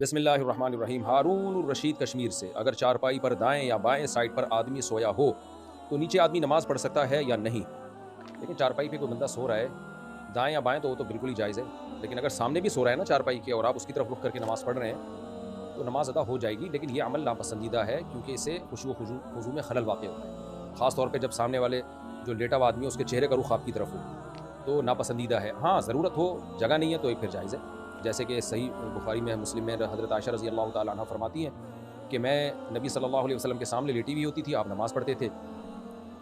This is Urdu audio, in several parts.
بسم اللہ الرحمن الرحیم۔ ہارون الرشید کشمیر سے، اگر چارپائی پر دائیں یا بائیں سائڈ پر آدمی سویا ہو تو نیچے آدمی نماز پڑھ سکتا ہے یا نہیں؟ لیکن چارپائی پہ کوئی بندہ سو رہا ہے دائیں یا بائیں تو وہ تو بالکل ہی جائز ہے، لیکن اگر سامنے بھی سو رہا ہے نا چارپائی کے اور آپ اس کی طرف رخ کر کے نماز پڑھ رہے ہیں تو نماز ادا ہو جائے گی، لیکن یہ عمل ناپسندیدہ ہے کیونکہ اس سے خشوع و خضوع میں خلل واقع ہوتا ہے، خاص طور پہ جب سامنے والے جو لیٹا ہوا آدمی ہے اس کے چہرے کا رخ آپ کی طرف ہو تو ناپسندیدہ ہے۔ ہاں ضرورت ہو، جگہ نہیں ہے تو پھر جائز ہے، جیسے کہ صحیح بخاری میں مسلم میں حضرت عائشہ رضی اللہ تعالیٰ عنہ فرماتی ہیں کہ میں نبی صلی اللہ علیہ وسلم کے سامنے لیٹی ہوئی ہوتی تھی، آپ نماز پڑھتے تھے،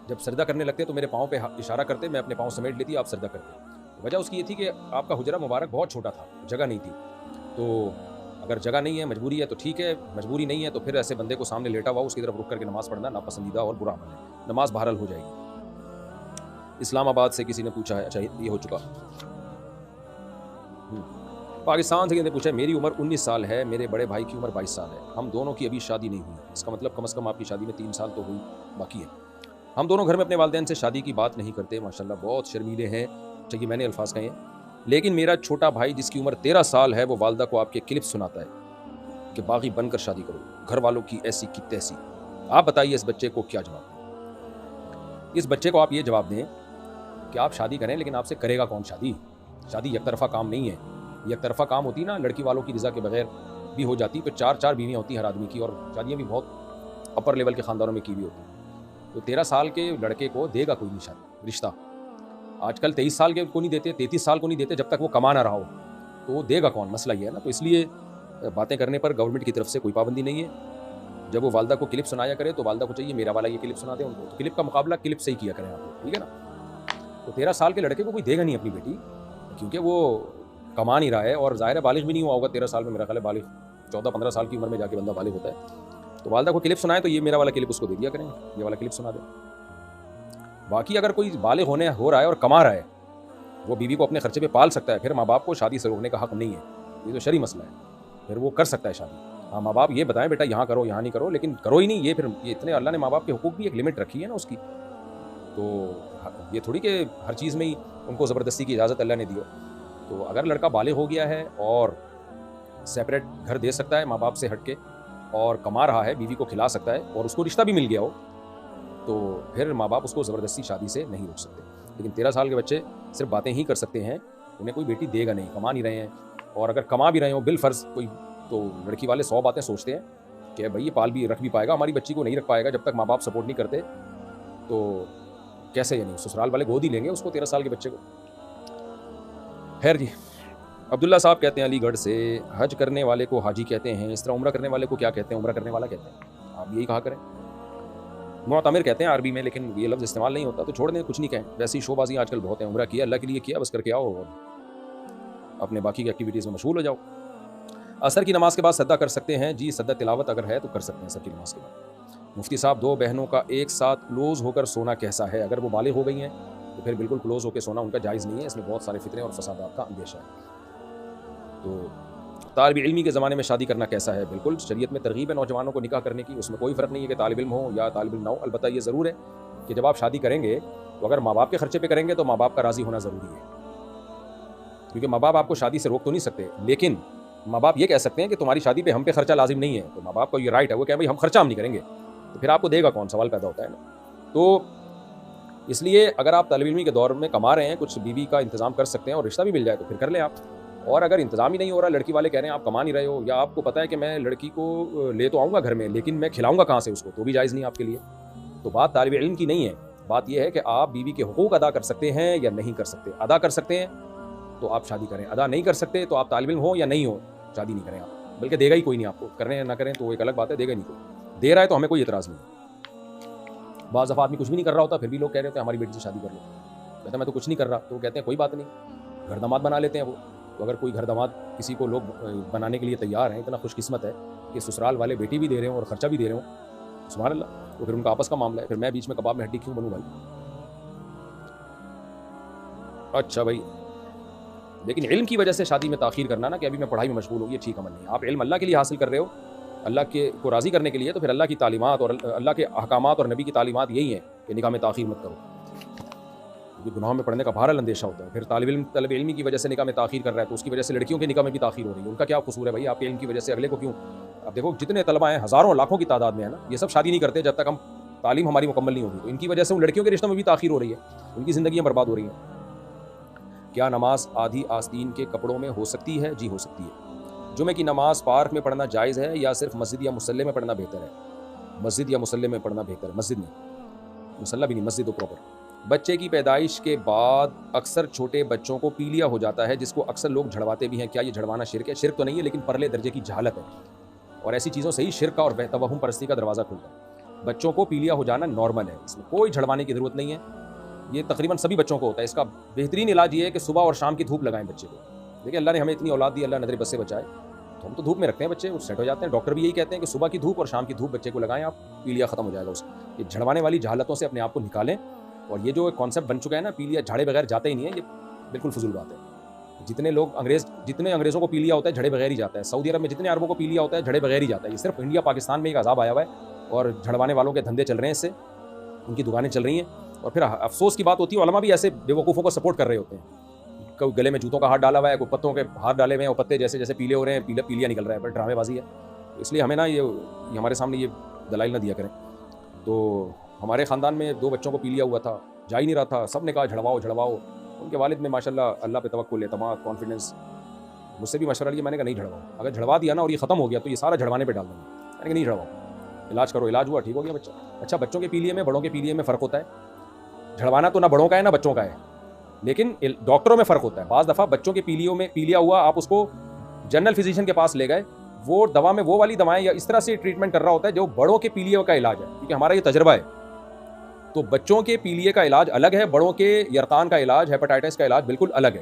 جب سجدہ کرنے لگتے تو میرے پاؤں پہ اشارہ کرتے، میں اپنے پاؤں سمیٹ لیتی، آپ سجدہ کرتے۔ وجہ اس کی یہ تھی کہ آپ کا حجرہ مبارک بہت چھوٹا تھا، جگہ نہیں تھی، تو اگر جگہ نہیں ہے مجبوری ہے تو ٹھیک ہے، مجبوری نہیں ہے تو پھر ایسے بندے کو سامنے لیٹا ہوا اس کی طرف رک کر کے نماز پڑھنا ناپسندیدہ اور برا عمل ہے، نماز بہرحال ہو جائے گی۔ اسلام آباد سے کسی نے پوچھا ہے، اچھا یہ ہو چکا۔ پاکستان سے کسی نے پوچھا ہے، میری عمر 19 سال ہے، میرے بڑے بھائی کی عمر 22 سال ہے، ہم دونوں کی ابھی شادی نہیں ہوئی، اس کا مطلب کم از کم آپ کی شادی میں 3 سال تو ہوئی باقی ہے۔ ہم دونوں گھر میں اپنے والدین سے شادی کی بات نہیں کرتے، ماشاءاللہ بہت شرمیلے ہیں، اچھا یہ میں نے الفاظ کہے ہیں، لیکن میرا چھوٹا بھائی جس کی عمر 13 سال ہے وہ والدہ کو آپ کے کلپ سناتا ہے کہ باغی بن کر شادی کرو، گھر والوں کی ایسی کی تیسی۔ آپ بتائیے اس بچے کو کیا جواب دیں؟ اس بچے کو آپ یہ جواب دیں کہ آپ شادی کریں لیکن آپ سے کرے گا کون شادی؟ شادی یک طرفہ کام نہیں ہے، یک طرفہ کام ہوتی نا لڑکی والوں کی رضا کے بغیر بھی ہو جاتی، پھر 4 بیویاں ہوتی ہیں ہر آدمی کی، اور شادیاں بھی بہت اپر لیول کے خاندانوں میں کی بھی ہوتی ہیں، تو 13 سال کے لڑکے کو دے گا کوئی نہیں شادی رشتہ؟ آج کل 23 سال کے کو نہیں دیتے، 33 سال کو نہیں دیتے جب تک وہ کما نہ رہا ہو، تو وہ دے گا کون؟ مسئلہ یہ ہے نا۔ تو اس لیے باتیں کرنے پر گورنمنٹ کی طرف سے کوئی پابندی نہیں ہے، جب وہ والدہ کو کلپ سنایا کرے تو والدہ کو چاہیے میرا والا یہ کلپ سنا دے ان کو، تو کلپ کا مقابلہ کلپ سے ہی کیا کریں آپ، ٹھیک ہے نا۔ تو 13 سال کے لڑکے کو کوئی دے گا نہیں اپنی بیٹی، کیونکہ وہ کما نہیں رہا ہے، اور ظاہر ہے بالغ بھی نہیں ہوا ہوگا 13 سال میں، میرا خیال ہے بالغ 14-15 سال کی عمر میں جا کے بندہ بالغ ہوتا ہے، تو والدہ کو کلپ سنائے تو یہ میرا والا کلپ اس کو دے دیا کریں، یہ والا کلپ سنا دیں۔ باقی اگر کوئی بالغ ہو رہا ہے اور کما رہا ہے، وہ بیوی کو اپنے خرچے پہ پال سکتا ہے، پھر ماں باپ کو شادی سے روکنے کا حق نہیں ہے، یہ تو شرعی مسئلہ ہے، پھر وہ کر سکتا ہے شادی۔ ہاں ماں باپ یہ بتائیں بیٹا یہاں کرو یہاں نہیں کرو، لیکن کرو ہی نہیں، یہ پھر یہ اتنے اللہ نے ماں باپ کے حقوق بھی ایک لمٹ رکھی ہے نا اس کی، تو یہ تھوڑی کہ ہر چیز میں ہی ان کو زبردستی کی اجازت اللہ نے دی ہو۔ تو اگر لڑکا بالغ ہو گیا ہے اور سیپریٹ گھر دے سکتا ہے ماں باپ سے ہٹ کے اور کما رہا ہے، بیوی کو کھلا سکتا ہے اور اس کو رشتہ بھی مل گیا ہو، تو پھر ماں باپ اس کو زبردستی شادی سے نہیں روک سکتے، لیکن 13 سال کے بچے صرف باتیں ہی کر سکتے ہیں، انہیں کوئی بیٹی دے گا نہیں، کما نہیں رہے ہیں، اور اگر کما بھی رہے ہوں بالفرض کوئی، تو لڑکی والے 100 باتیں سوچتے ہیں کہ بھائی یہ پال بھی رکھ بھی پائے گا ہماری بچی کو، نہیں رکھ پائے گا جب تک ماں باپ سپورٹ نہیں کرتے، تو کیسے یعنی سسرال والے گود ہی لیں گے اس کو 13 سال کے بچے کو۔ خیر جی، عبداللہ صاحب کہتے ہیں علی گڑھ سے، حج کرنے والے کو حاجی کہتے ہیں، اس طرح عمرہ کرنے والے کو کیا کہتے ہیں؟ عمرہ کرنے والا کہتے ہیں، آپ یہی کہا کریں۔ معتمر کہتے ہیں عربی میں، لیکن یہ لفظ استعمال نہیں ہوتا تو چھوڑ دیں، کچھ نہیں کہیں، ویسی شو بازی آج کل بہت ہیں، عمرہ کیا اللہ کے لیے کیا بس کر کے آؤ اور اپنے باقی کی ایکٹیویٹیز میں مشغول ہو جاؤ۔ عصر کی نماز کے بعد سجدہ کر سکتے ہیں؟ جی سجدہ تلاوت اگر ہے تو کر سکتے ہیں عصر کی نماز کے بعد۔ مفتی صاحب 2 بہنوں کا ایک ساتھ کلوز ہو کر سونا کیسا ہے؟ اگر وہ بالغ ہو گئی ہیں تو پھر بالکل کلوز ہو کے سونا ان کا جائز نہیں ہے، اس میں بہت سارے فتنے اور فسادات کا اندیشہ ہے۔ تو طالب علمی کے زمانے میں شادی کرنا کیسا ہے؟ بالکل شریعت میں ترغیب ہے نوجوانوں کو نکاح کرنے کی، اس میں کوئی فرق نہیں ہے کہ طالب علم ہو یا طالب علم نہ ہو، البتہ یہ ضرور ہے کہ جب آپ شادی کریں گے تو اگر ماں باپ کے خرچے پہ کریں گے تو ماں باپ کا راضی ہونا ضروری ہے، کیونکہ ماں باپ آپ کو شادی سے روک تو نہیں سکتے، لیکن ماں باپ یہ کہہ سکتے ہیں کہ تمہاری شادی پہ ہم پہ خرچہ لازم نہیں ہے، تو ماں باپ کو یہ رائٹ ہے، وہ کہ بھائی ہم خرچہ ہم نہیں کریں گے، تو پھر آپ کو دے گا کون؟ سوال پیدا ہوتا ہے نا۔ تو اس لیے اگر آپ طالب علمی کے دور میں کما رہے ہیں، کچھ بیوی کا انتظام کر سکتے ہیں اور رشتہ بھی مل جائے تو پھر کر لیں آپ، اور اگر انتظام ہی نہیں ہو رہا، لڑکی والے کہہ رہے ہیں آپ کما نہیں رہے ہو، یا آپ کو پتہ ہے کہ میں لڑکی کو لے تو آؤں گا گھر میں لیکن میں کھلاؤں گا کہاں سے اس کو، تو بھی جائز نہیں آپ کے لیے۔ تو بات طالب علم کی نہیں ہے، بات یہ ہے کہ آپ بیوی کے حقوق ادا کر سکتے ہیں یا نہیں کر سکتے۔ ادا کر سکتے ہیں تو آپ شادی کریں، ادا نہیں کر سکتے تو آپ طالب علم ہو یا نہیں ہو شادی نہیں کریں آپ، بلکہ دے گا ہی کوئی نہیں آپ کو، کریں یا نہ کریں تو ایک الگ بات ہے، دے گا نہیں کوئی، دے رہا ہے تو ہمیں کوئی اعتراض نہیں ہے۔ بعض دفعہ آدمی کچھ بھی نہیں کر رہا ہوتا پھر بھی لوگ کہہ رہے ہوتے ہیں ہماری بیٹی سے شادی کر لو، کہتے ہیں میں تو کچھ نہیں کر رہا، تو وہ کہتے ہیں کوئی بات نہیں، گھر داماد بنا لیتے ہیں وہ۔ تو اگر کوئی گھر داماد کسی کو لوگ بنانے کے لیے تیار ہیں، اتنا خوش قسمت ہے کہ سسرال والے بیٹی بھی دے رہے ہوں اور خرچہ بھی دے رہے ہوں، سبحان اللہ، تو پھر ان کا آپس کا معاملہ ہے، پھر میں بیچ میں کباب میں ہڈی کیوں بنوں بھائی؟ اچھا بھائی، لیکن علم کی وجہ سے شادی میں تاخیر کرنا نا کہ ابھی میں پڑھائی میں مشغول ہوں، یہ ٹھیک عمل نہیں ہے۔ آپ علم اللہ کے لیے حاصل کر رہے ہو، اللہ کے کو راضی کرنے کے لیے، تو پھر اللہ کی تعلیمات اور اللہ کے احکامات اور نبی کی تعلیمات یہی ہیں کہ نکاح میں تاخیر مت کرو۔ کیونکہ گناہوں میں پڑنے کا بہرحال اندیشہ ہوتا ہے. پھر طالب علمی کی وجہ سے نکاح میں تاخیر کر رہا ہے تو اس کی وجہ سے لڑکیوں کے نکاح میں بھی تاخیر ہو رہی ہے. ان کا کیا قصور ہے بھائی؟ آپ کے علم کی وجہ سے اگلے کو کیوں؟ اب دیکھو جتنے طلبہ ہیں ہزاروں لاکھوں کی تعداد میں ہے نا, یہ سب شادی نہیں کرتے جب تک ہم تعلیم ہماری مکمل نہیں ہوگی. تو ان کی وجہ سے ان لڑکیوں کے رشتوں میں بھی تاخیر ہو رہی ہے, ان کی زندگیاں برباد ہو رہی ہیں. کیا نماز آدھی آستین کے کپڑوں میں ہو سکتی ہے؟ جی ہو سکتی ہے. جمعہ کی نماز پارک میں پڑھنا جائز ہے یا صرف مسجد یا مصلی میں پڑھنا بہتر ہے؟ مسجد یا مصلی میں پڑھنا بہتر ہے. مسجد میں, مصلی بھی نہیں, مسجد و پراپر. بچے کی پیدائش کے بعد اکثر چھوٹے بچوں کو پیلیا ہو جاتا ہے جس کو اکثر لوگ جھڑواتے بھی ہیں. کیا یہ جھڑوانا شرک ہے؟ شرک تو نہیں ہے لیکن پرلے درجے کی جہالت ہے, اور ایسی چیزوں سے ہی شرک کا اور توہم پرستی کا دروازہ کھلتا ہے. بچوں کو پیلیا ہو جانا نارمل ہے, اس میں کوئی جھڑوانے کی ضرورت نہیں ہے. یہ تقریباً سبھی بچوں کو ہوتا ہے. اس کا بہترین علاج یہ ہے کہ صبح اور شام کی دھوپ لگائیں بچے کو. دیکھیں اللہ نے ہمیں اتنی اولاد دی, اللہ نظر بد سے بچائے, تو ہم تو دھوپ میں رکھتے ہیں بچے, وہ سیٹ ہو جاتے ہیں. ڈاکٹر بھی یہی کہتے ہیں کہ صبح کی دھوپ اور شام کی دھوپ بچے کو لگائیں, آپ پیلیا ختم ہو جائے گا اس کا. یہ جھڑوانے والی جہالتوں سے اپنے آپ کو نکالیں. اور یہ جو کانسیپٹ بن چکا ہے نا, پیلیا جھاڑے بغیر جاتا ہی نہیں ہے, یہ بالکل فضول بات ہے. جتنے انگریزوں کو پیلیا ہوتا ہے جھڑے بغیر ہی جاتا ہے. سعودی عرب میں جتنے عربوں کو پیلیا ہوتا ہے جھڑے بغیر ہی جاتا ہے. یہ صرف انڈیا پاکستان میں ایک عذاب آیا ہوا ہے, اور جھڑوانے والوں کے دھندے چل رہے ہیں, اس سے ان کی دکانیں چل رہی ہیں. اور پھر افسوس کی بات ہوتی ہے, علماء بھی ایسے بے وقوفوں کو سپورٹ کر رہے ہوتے ہیں. کوئی گلے میں جوتوں کا ہاتھ ڈالا ہوا ہے, کوئی پتوں کے ہاتھ ڈالے ہوئے ہیں, وہ پتے جیسے جیسے پیلے ہو رہے ہیں پیلیا نکل رہا ہے. پر ڈرامے بازی ہے. اس لیے ہمیں نا یہ ہمارے سامنے یہ دلائل نہ دیا کریں. تو ہمارے خاندان میں 2 بچوں کو پیلیا ہوا تھا, جا ہی نہیں رہا تھا. سب نے کہا جھڑواؤ جھڑواؤ. ان کے والد میں ماشاءاللہ اللہ پہ توکل, اعتماد, کانفیڈنس. مجھ سے بھی مشورہ لیا, میں نے کہا نہیں جھڑواؤ. اگر جھڑوا دیا نا اور یہ ختم ہو گیا تو یہ سارا جھڑوانے پہ ڈال دیں گے. میں نے کہا نہیں جھڑواؤ, علاج کرو. علاج ہوا, ٹھیک ہو گیا بچہ. اچھا, بچوں کے پیلیے میں بڑوں کے پیلیے میں فرق ہوتا ہے. جھڑوانا تو نہ بڑوں کا ہے نہ بچوں کا ہے, لیکن ڈاکٹروں میں فرق ہوتا ہے. بعض دفعہ بچوں کے پیلیوں میں پیلیا ہوا, آپ اس کو جنرل فزیشین کے پاس لے گئے, وہ دوا میں وہ والی دوائیں یا اس طرح سے ٹریٹمنٹ کر رہا ہوتا ہے جو بڑوں کے پیلیے کا علاج ہے. کیونکہ ہمارا یہ تجربہ ہے. تو بچوں کے پیلیے کا علاج الگ ہے, بڑوں کے یرقان کا علاج, ہیپاٹائٹس کا علاج بالکل الگ ہے.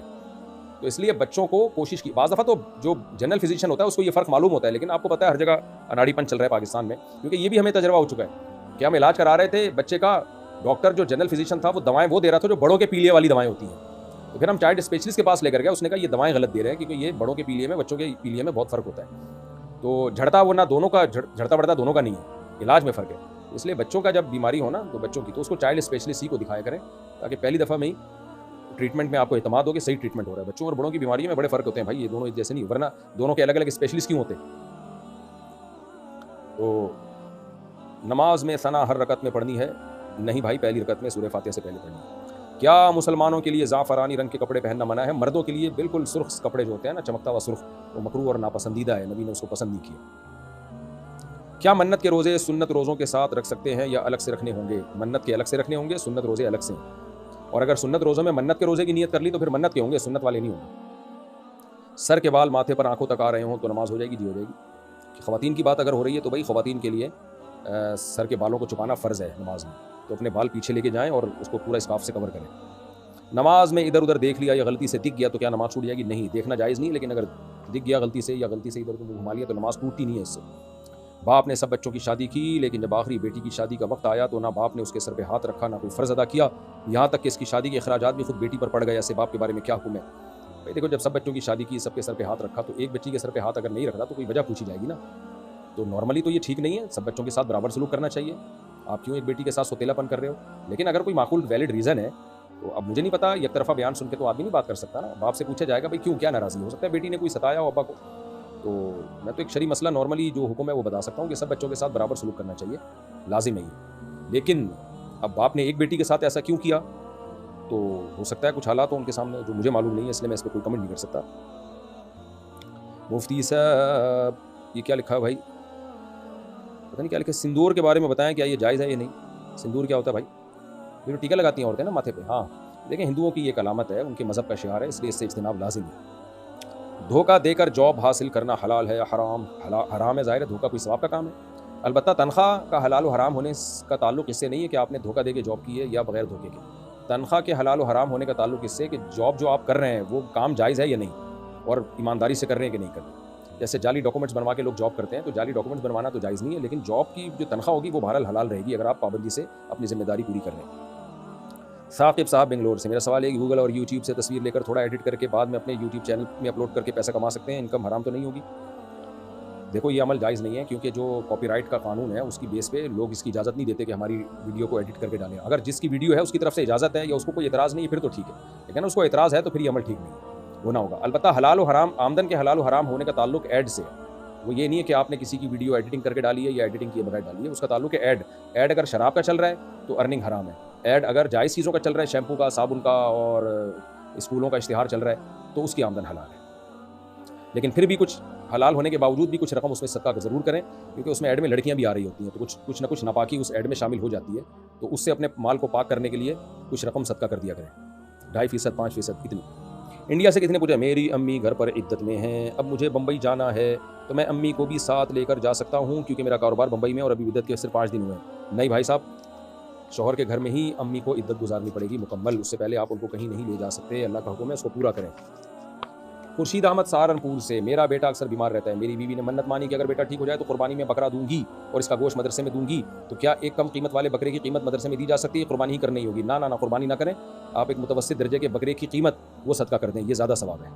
تو اس لیے بچوں کو کوشش کی. بعض دفعہ تو جو جنرل فزیشین ہوتا ہے اس کو یہ فرق معلوم ہوتا ہے, لیکن آپ کو پتا ہے ہر جگہ اناڑی پن چل رہا ہے پاکستان میں, کیونکہ یہ بھی ہمیں تجربہ ہو چکا ہے کہ ہم علاج کرا رہے تھے بچے کا, ڈاکٹر جو جنرل فزیشین تھا وہ دوائیں وہ دے رہا تھا جو بڑوں کے پیلیے والی دوائیں ہوتی ہیں. تو پھر ہم چائلڈ اسپیشلسٹ کے پاس لے کر گئے, اس نے کہا یہ دوائیں غلط دے رہے ہیں کیونکہ یہ بڑوں کے پیلیے میں بچوں کے پیلیے میں بہت فرق ہوتا ہے. تو جھڑتا وہ نہ دونوں کا, جھڑتا بڑھتا دونوں کا نہیں ہے, علاج میں فرق ہے. اس لیے بچوں کا جب بیماری ہو نا تو بچوں کی, تو اس کو چائلڈ اسپیشلسٹ ہی کو دکھایا کریں, تاکہ پہلی دفعہ میں ہی ٹریٹمنٹ میں آپ کو اعتماد ہو کہ صحیح ٹریٹمنٹ ہو رہا ہے. بچوں اور بڑوں کی بیماری میں بڑے فرق ہوتے ہیں بھائی, یہ دونوں ایک جیسے نہیں, ورنہ دونوں کے الگ الگ اسپیشلسٹ کیوں ہوتے. تو نماز میں ثنا ہر رکعت میں پڑھنی ہے؟ نہیں بھائی, پہلی رکعت میں سورہ فاتحہ سے پہلے پڑھنی ہے. کیا مسلمانوں کے لیے زعفرانی رنگ کے کپڑے پہننا منع ہے؟ مردوں کے لیے بالکل سرخ کپڑے جو ہوتے ہیں نا, چمکتا ہوا سرخ, وہ مکروہ اور ناپسندیدہ ہے, نبی نے اس کو پسند نہیں کیا. کیا منت کے روزے سنت روزوں کے ساتھ رکھ سکتے ہیں یا الگ سے رکھنے ہوں گے؟ منت کے الگ سے رکھنے ہوں گے, سنت روزے الگ سے ہیں. اور اگر سنت روزوں میں منت کے روزے کی نیت کر لی تو پھر منت کے ہوں گے, سنت والے نہیں ہوں گے. سر کے بال ماتھے پر آنکھوں تک آ رہے ہوں تو نماز ہو جائے گی؟ جی ہو جائے گی. خواتین کی بات اگر ہو رہی ہے تو بھائی خواتین کے لیے سر کے بالوں کو چھپانا فرض ہے نماز میں, تو اپنے بال پیچھے لے کے جائیں اور اس کو پورا اسکارف سے کور کریں. نماز میں ادھر ادھر دیکھ لیا یا غلطی سے دکھ گیا تو کیا نماز چھوٹ جائے گی؟ نہیں, دیکھنا جائز نہیں, لیکن اگر دکھ گیا غلطی سے یا غلطی سے ادھر ادھر گھما لیا تو نماز ٹوٹتی نہیں ہے اس سے. باپ نے سب بچوں کی شادی کی, لیکن جب آخری بیٹی کی شادی کا وقت آیا تو نہ باپ نے اس کے سر پہ ہاتھ رکھا, نہ کوئی فرض ادا کیا, یہاں تک کہ اس کی شادی کے اخراجات بھی خود بیٹی پر پڑ گئے. ایسے باپ کے بارے میں کیا حکم ہے؟ بھائی دیکھو, جب سب بچوں کی شادی کی, سب کے سر پہ ہاتھ رکھا, تو ایک بچی کے سر پہ ہاتھ اگر نہیں رکھ رہا تو کوئی وجہ پوچھی جائے گی نا. تو نارملی تو یہ ٹھیک نہیں ہے, سب بچوں کے ساتھ برابر سلوک کرنا چاہیے. آپ کیوں ایک بیٹی کے ساتھ سوتیلا پن کر رہے ہو؟ لیکن اگر کوئی معقول ویلڈ ریزن ہے تو اب مجھے نہیں پتا, یک طرفہ بیان سن کے تو آدمی نہیں بات کر سکتا نا. باپ سے پوچھا جائے گا بھائی کیوں, کیا ناراضی ہو سکتا ہے, بیٹی نے کوئی ستایا ہو ابا کو. تو میں تو ایک شرعی مسئلہ نارملی جو حکم ہے وہ بتا سکتا ہوں کہ سب بچوں کے ساتھ برابر سلوک کرنا چاہیے, لازم ہے یہ. لیکن اب باپ نے ایک بیٹی کے ساتھ ایسا کیوں کیا, تو ہو سکتا ہے کچھ حالات ہوں ان کے سامنے جو مجھے معلوم نہیں ہے, اس لیے میں اس پہ کوئی کمنٹ نہیں کر سکتا. مفتی صاحب یہ کیا لکھا بھائی, پتہ نہیں کیا لکھا, سندور کے بارے میں بتائیں کیا یہ جائز ہے یا نہیں؟ سندور کیا ہوتا ہے بھائی؟ یہ جو ٹیکا لگاتی ہیں عورتیں نا ماتھے پہ, ہاں دیکھیں ہندوؤں کی ایک علامت ہے, ان کے مذہب کا شعار ہے, اس لیے اس سے اجتناب لازم ہے. دھوکہ دے کر جاب حاصل کرنا حلال ہے یا حرام؟ حرام ہے, ظاہر ہے, دھوکہ کوئی ثواب کا کام ہے. البتہ تنخواہ کا حلال و حرام ہونے کا تعلق اس سے نہیں ہے کہ آپ نے دھوکہ دے کے جاب کی ہے یا بغیر دھوکے کے. تنخواہ کے حلال و حرام ہونے کا تعلق اس سے کہ جاب جو آپ کر رہے ہیں وہ کام جائز ہے یا نہیں, اور ایمانداری سے کر رہے ہیں کہ نہیں کر رہے. جیسے جعلی ڈاکومنٹس بنوا کے لوگ جاب کرتے ہیں, تو جعلی ڈاکومنٹس بنوانا تو جائز نہیں ہے, لیکن جاب کی جو تنخواہ ہوگی وہ بہرحال حلال رہے گی اگر آپ پابندی سے اپنی ذمہ داری پوری کر رہے ہیں. ثاقب صاحب بنگلور سے, میرا سوال ہے کہ گوگل اور یوٹیوب سے تصویر لے کر تھوڑا ایڈٹ کر کے بعد میں اپنے یوٹیوب چینل میں اپلوڈ کر کے پیسہ کما سکتے ہیں, انکم حرام تو نہیں ہوگی؟ دیکھو یہ عمل جائز نہیں ہے، کیونکہ جو کاپی رائٹ کا قانون ہے اس کی بیس پہ لوگ اس کی اجازت نہیں دیتے کہ ہماری ویڈیو کو ایڈٹ کر کے ڈالیں. اگر جس کی ویڈیو ہے اس کی طرف سے اجازت ہے یا اس کو کوئی اعتراض نہیں ہے پھر تو ٹھیک ہے، لیکن اس کو اعتراض ہے تو پھر یہ عمل ٹھیک نہیں ہونا ہوگا. البتہ حلال و حرام، آمدن کے حلال و حرام ہونے کا تعلق ایڈ سے ہے. وہ یہ نہیں ہے کہ آپ نے کسی کی ویڈیو ایڈیٹنگ کر کے ڈالی ہے یا ایڈیٹنگ کیے بغیر ڈالی ہے، اس کا تعلق ہے ایڈ. ایڈ اگر شراب کا چل رہا ہے تو ارننگ حرام ہے. ایڈ اگر جائز چیزوں کا چل رہا ہے، شیمپو کا، صابن کا اور اسکولوں کا اشتہار چل رہا ہے تو اس کی آمدن حلال ہے. لیکن پھر بھی کچھ حلال ہونے کے باوجود بھی کچھ رقم اس میں صدقہ ضرور کریں، کیونکہ اس میں ایڈ میں لڑکیاں بھی آ رہی ہوتی ہیں تو کچھ نہ کچھ ناپاکی اس ایڈ میں شامل ہو جاتی ہے، تو اس سے اپنے مال کو پاک کرنے کے لیے کچھ رقم صدقہ کر دیا کریں. 2.5%، 5%، اتنی. انڈیا سے کسی نے پوچھا میری امی گھر پر عدت میں ہیں، اب مجھے بمبئی جانا ہے تو میں امی کو بھی ساتھ لے کر جا سکتا ہوں کیونکہ میرا کاروبار بمبئی میں اور ابھی عدت کے صرف 5 دن ہوئے ہیں؟ نہیں بھائی صاحب، شوہر کے گھر میں ہی امی کو عدت گزارنی پڑے گی مکمل، اس سے پہلے آپ ان کو کہیں نہیں لے جا سکتے. اللہ کا حکم ہے، اس کو پورا کریں. خورشید احمد سہارنپور سے، میرا بیٹا اکثر بیمار رہتا ہے، میری بیوی نے منت مانی کہ اگر بیٹا ٹھیک ہو جائے تو قربانی میں بکرا دوں گی اور اس کا گوشت مدرسے میں دوں گی، تو کیا ایک کم قیمت والے بکرے کی قیمت مدرسے میں دی جا سکتی ہے؟ قربانی ہی کرنی ہوگی. نہ قربانی نہ کریں، آپ ایک متوسط درجے کے بکرے کی قیمت وہ صدقہ کر دیں، یہ زیادہ ثواب ہے.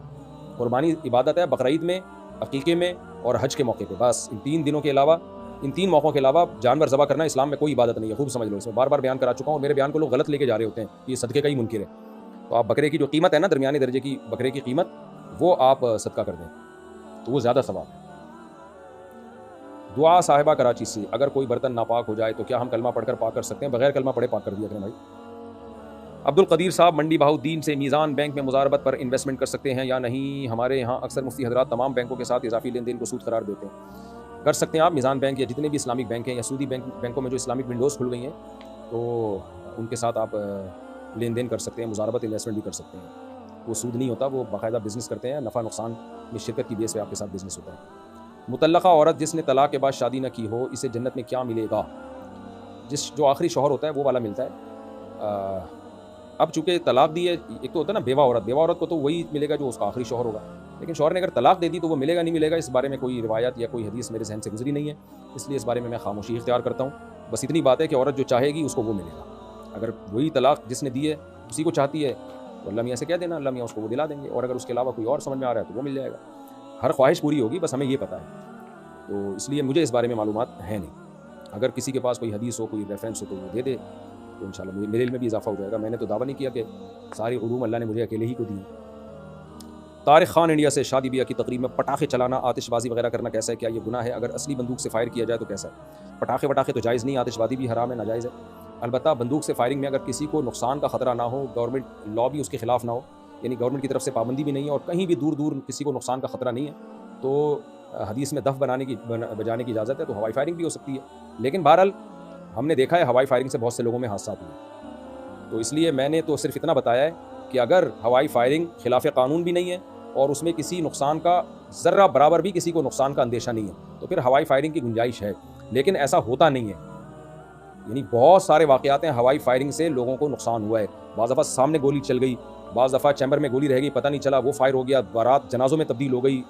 قربانی عبادت ہے بقرعید میں، عقیقے میں اور حج کے موقع پہ، بس ان 3 دنوں کے علاوہ، ان 3 موقعوں کے علاوہ جانور ذبح کرنا اسلام میں کوئی عبادت نہیں ہے. خوب سمجھ لو، اس میں بار بار بیان کرا چکا ہوں اور میرے بیان کو لوگ غلط لے کے جا رہے ہوتے ہیں کہ یہ صدقے کا ہی منکر ہے. تو آپ بکرے کی جو قیمت ہے نا، درمیانی درجے کی بکرے کی قیمت، وہ آپ صدقہ کر دیں تو وہ زیادہ ثواب ہے. دعا صاحبہ کراچی سے، اگر کوئی برتن ناپاک ہو جائے تو کیا ہم کلمہ پڑھ کر پاک کر سکتے ہیں؟ بغیر کلمہ پڑھے پاک کر دیا کریں بھائی. عبد القدیر صاحب منڈی بہاؤالدین سے، میزان بینک میں مزاربت پر انویسٹمنٹ کر سکتے ہیں یا نہیں؟ ہمارے یہاں اکثر مفتی حضرات تمام بینکوں کے ساتھ اضافی لین دین کو سود قرار دیتے ہیں. کر سکتے ہیں آپ. میزان بینک یا جتنے بھی اسلامک بینک ہیں یا سودی بینکوں میں جو اسلامک ونڈوز کھل گئی ہیں تو ان کے ساتھ آپ لین دین کر سکتے ہیں، مزاربت انویسٹمنٹ بھی کر سکتے ہیں. وہ سود نہیں ہوتا، وہ باقاعدہ بزنس کرتے ہیں، نفع نقصان میں شرکت کی بیس پہ آپ کے ساتھ بزنس ہوتا ہے. مطلقہ عورت جس نے طلاق کے بعد شادی نہ کی ہو، اسے جنت میں کیا ملے گا؟ جو آخری شوہر ہوتا ہے وہ والا ملتا ہے. اب چونکہ طلاق دی ہے، ایک تو ہوتا ہے نا بیوہ عورت کو تو وہی ملے گا جو اس کا آخری شوہر ہوگا، لیکن شوہر نے اگر طلاق دے دی تو وہ ملے گا نہیں ملے گا، اس بارے میں کوئی روایت یا کوئی حدیث میرے ذہن سے گزری نہیں ہے، اس لیے اس بارے میں خاموشی اختیار کرتا ہوں. بس اتنی بات ہے کہ عورت جو چاہے گی اس کو وہ ملے گا. اگر وہی طلاق جس نے دی ہے اسی کو چاہتی ہے تو اللہ میاں سے کہہ دینا، اللہ میاں اس کو وہ دلا دیں گے، اور اگر اس کے علاوہ کوئی اور سمجھ میں آ رہا ہے تو وہ مل جائے گا. ہر خواہش پوری ہوگی، بس ہمیں یہ پتہ ہے، تو اس لیے مجھے اس بارے میں معلومات ہے نہیں. اگر کسی کے پاس کوئی حدیث ہو، کوئی ریفرنس ہو تو وہ دے دے تو انشاءاللہ میرے علم میں بھی اضافہ ہو جائے گا. میں نے تو دعویٰ نہیں کیا کہ ساری علوم اللہ نے مجھے اکیلے ہی کو دی. طارق خان انڈیا سے، شادی بیاہ کی تقریب میں پٹاخے چلانا، آتش بازی وغیرہ کرنا کیسا ہے؟ کیا یہ گناہ ہے؟ اگر اصلی بندوق سے فائر کیا جائے تو کیسا ہے؟ پٹاخے تو جائز نہیں، آتش بازی بھی حرام ہے، ناجائز ہے. البتہ بندوق سے فائرنگ میں اگر کسی کو نقصان کا خطرہ نہ ہو، گورنمنٹ لا بھی اس کے خلاف نہ ہو، یعنی گورنمنٹ کی طرف سے پابندی بھی نہیں ہے اور کہیں بھی دور کسی کو نقصان کا خطرہ نہیں ہے، تو حدیث میں دف بجانے کی اجازت ہے، تو ہوائی فائرنگ بھی ہو سکتی ہے. لیکن بہرحال ہم نے دیکھا ہے ہوائی فائرنگ سے بہت سے لوگوں میں حادثات ہوئے، تو اس لیے میں نے تو صرف اتنا بتایا ہے کہ اگر ہوائی فائرنگ خلاف قانون بھی نہیں ہے اور اس میں کسی نقصان کا ذرہ برابر بھی کسی کو نقصان کا اندیشہ نہیں ہے تو پھر ہوائی فائرنگ کی گنجائش ہے، لیکن ایسا ہوتا نہیں ہے. یعنی بہت سارے واقعات ہیں ہوائی فائرنگ سے لوگوں کو نقصان ہوا ہے. بعض دفعہ سامنے گولی چل گئی، بعض دفعہ چیمبر میں گولی رہ گئی، پتہ نہیں چلا، وہ فائر ہو گیا، بارات جنازوں میں تبدیل ہو گئی،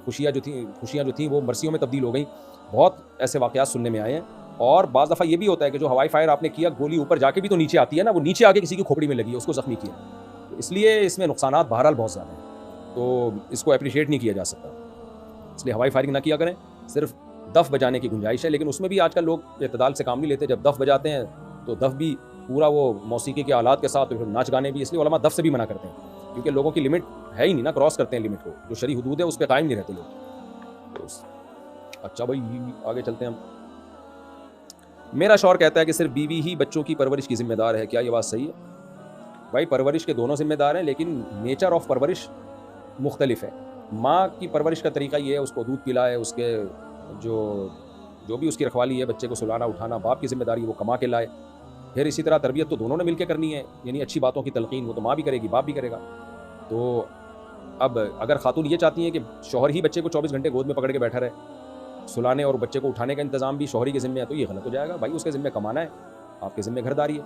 خوشیاں جو تھیں وہ مرثیوں میں تبدیل ہو گئیں. بہت ایسے واقعات سننے میں آئے ہیں. اور بعض دفعہ یہ بھی ہوتا ہے کہ جو ہوائی فائر آپ نے کیا، گولی اوپر جا کے بھی تو نیچے آتی ہے نا، وہ نیچے آ کے کسی کی کھوپڑی میں لگی ہے، اس کو زخمی کیا. تو اس لیے اس میں نقصانات بہرحال بہت زیادہ ہیں، تو اس کو اپریشیٹ نہیں کیا جا سکتا. اس لیے ہوائی فائرنگ نہ کیا کریں. صرف دف بجانے کی گنجائش ہے، لیکن اس میں بھی آج کل لوگ اعتدال سے کام نہیں لیتے. جب دف بجاتے ہیں تو دف بھی پورا وہ موسیقی کے آلات کے ساتھ، ناچ گانے بھی، اس لیے علماء دف سے بھی منع کرتے ہیں، کیونکہ لوگوں کی لمٹ ہے ہی نہیں نا، کراس کرتے ہیں لمٹ کو، جو شرعی حدود ہے اس پہ قائم نہیں رہتے لوگ. اچھا بھائی آگے چلتے ہیں ہم. میرا شوہر کہتا ہے کہ صرف بیوی ہی بچوں کی پرورش کی ذمہ دار ہے، کیا یہ بات صحیح ہے؟ بھائی پرورش کے دونوں ذمہ دار ہیں، لیکن نیچر آف پرورش مختلف ہے. ماں کی پرورش کا طریقہ یہ ہے اس کو دودھ پلائے، اس کے جو بھی اس کی رکھوالی ہے، بچے کو سلانا اٹھانا. باپ کی ذمہ داری وہ کما کے لائے. پھر اسی طرح تربیت تو دونوں نے مل کے کرنی ہے، یعنی اچھی باتوں کی تلقین وہ تو ماں بھی کرے گی، باپ بھی کرے گا. تو اب اگر خاتون یہ چاہتی ہیں کہ شوہر ہی بچے کو 24 گھنٹے گود میں پکڑ کے بیٹھا رہے، سلانے اور بچے کو اٹھانے کا انتظام بھی شوہری کے ذمہ ہے، تو یہ غلط ہو جائے گا. بھائی اس کے ذمہ کمانا ہے، آپ کے ذمہ گھرداری ہے.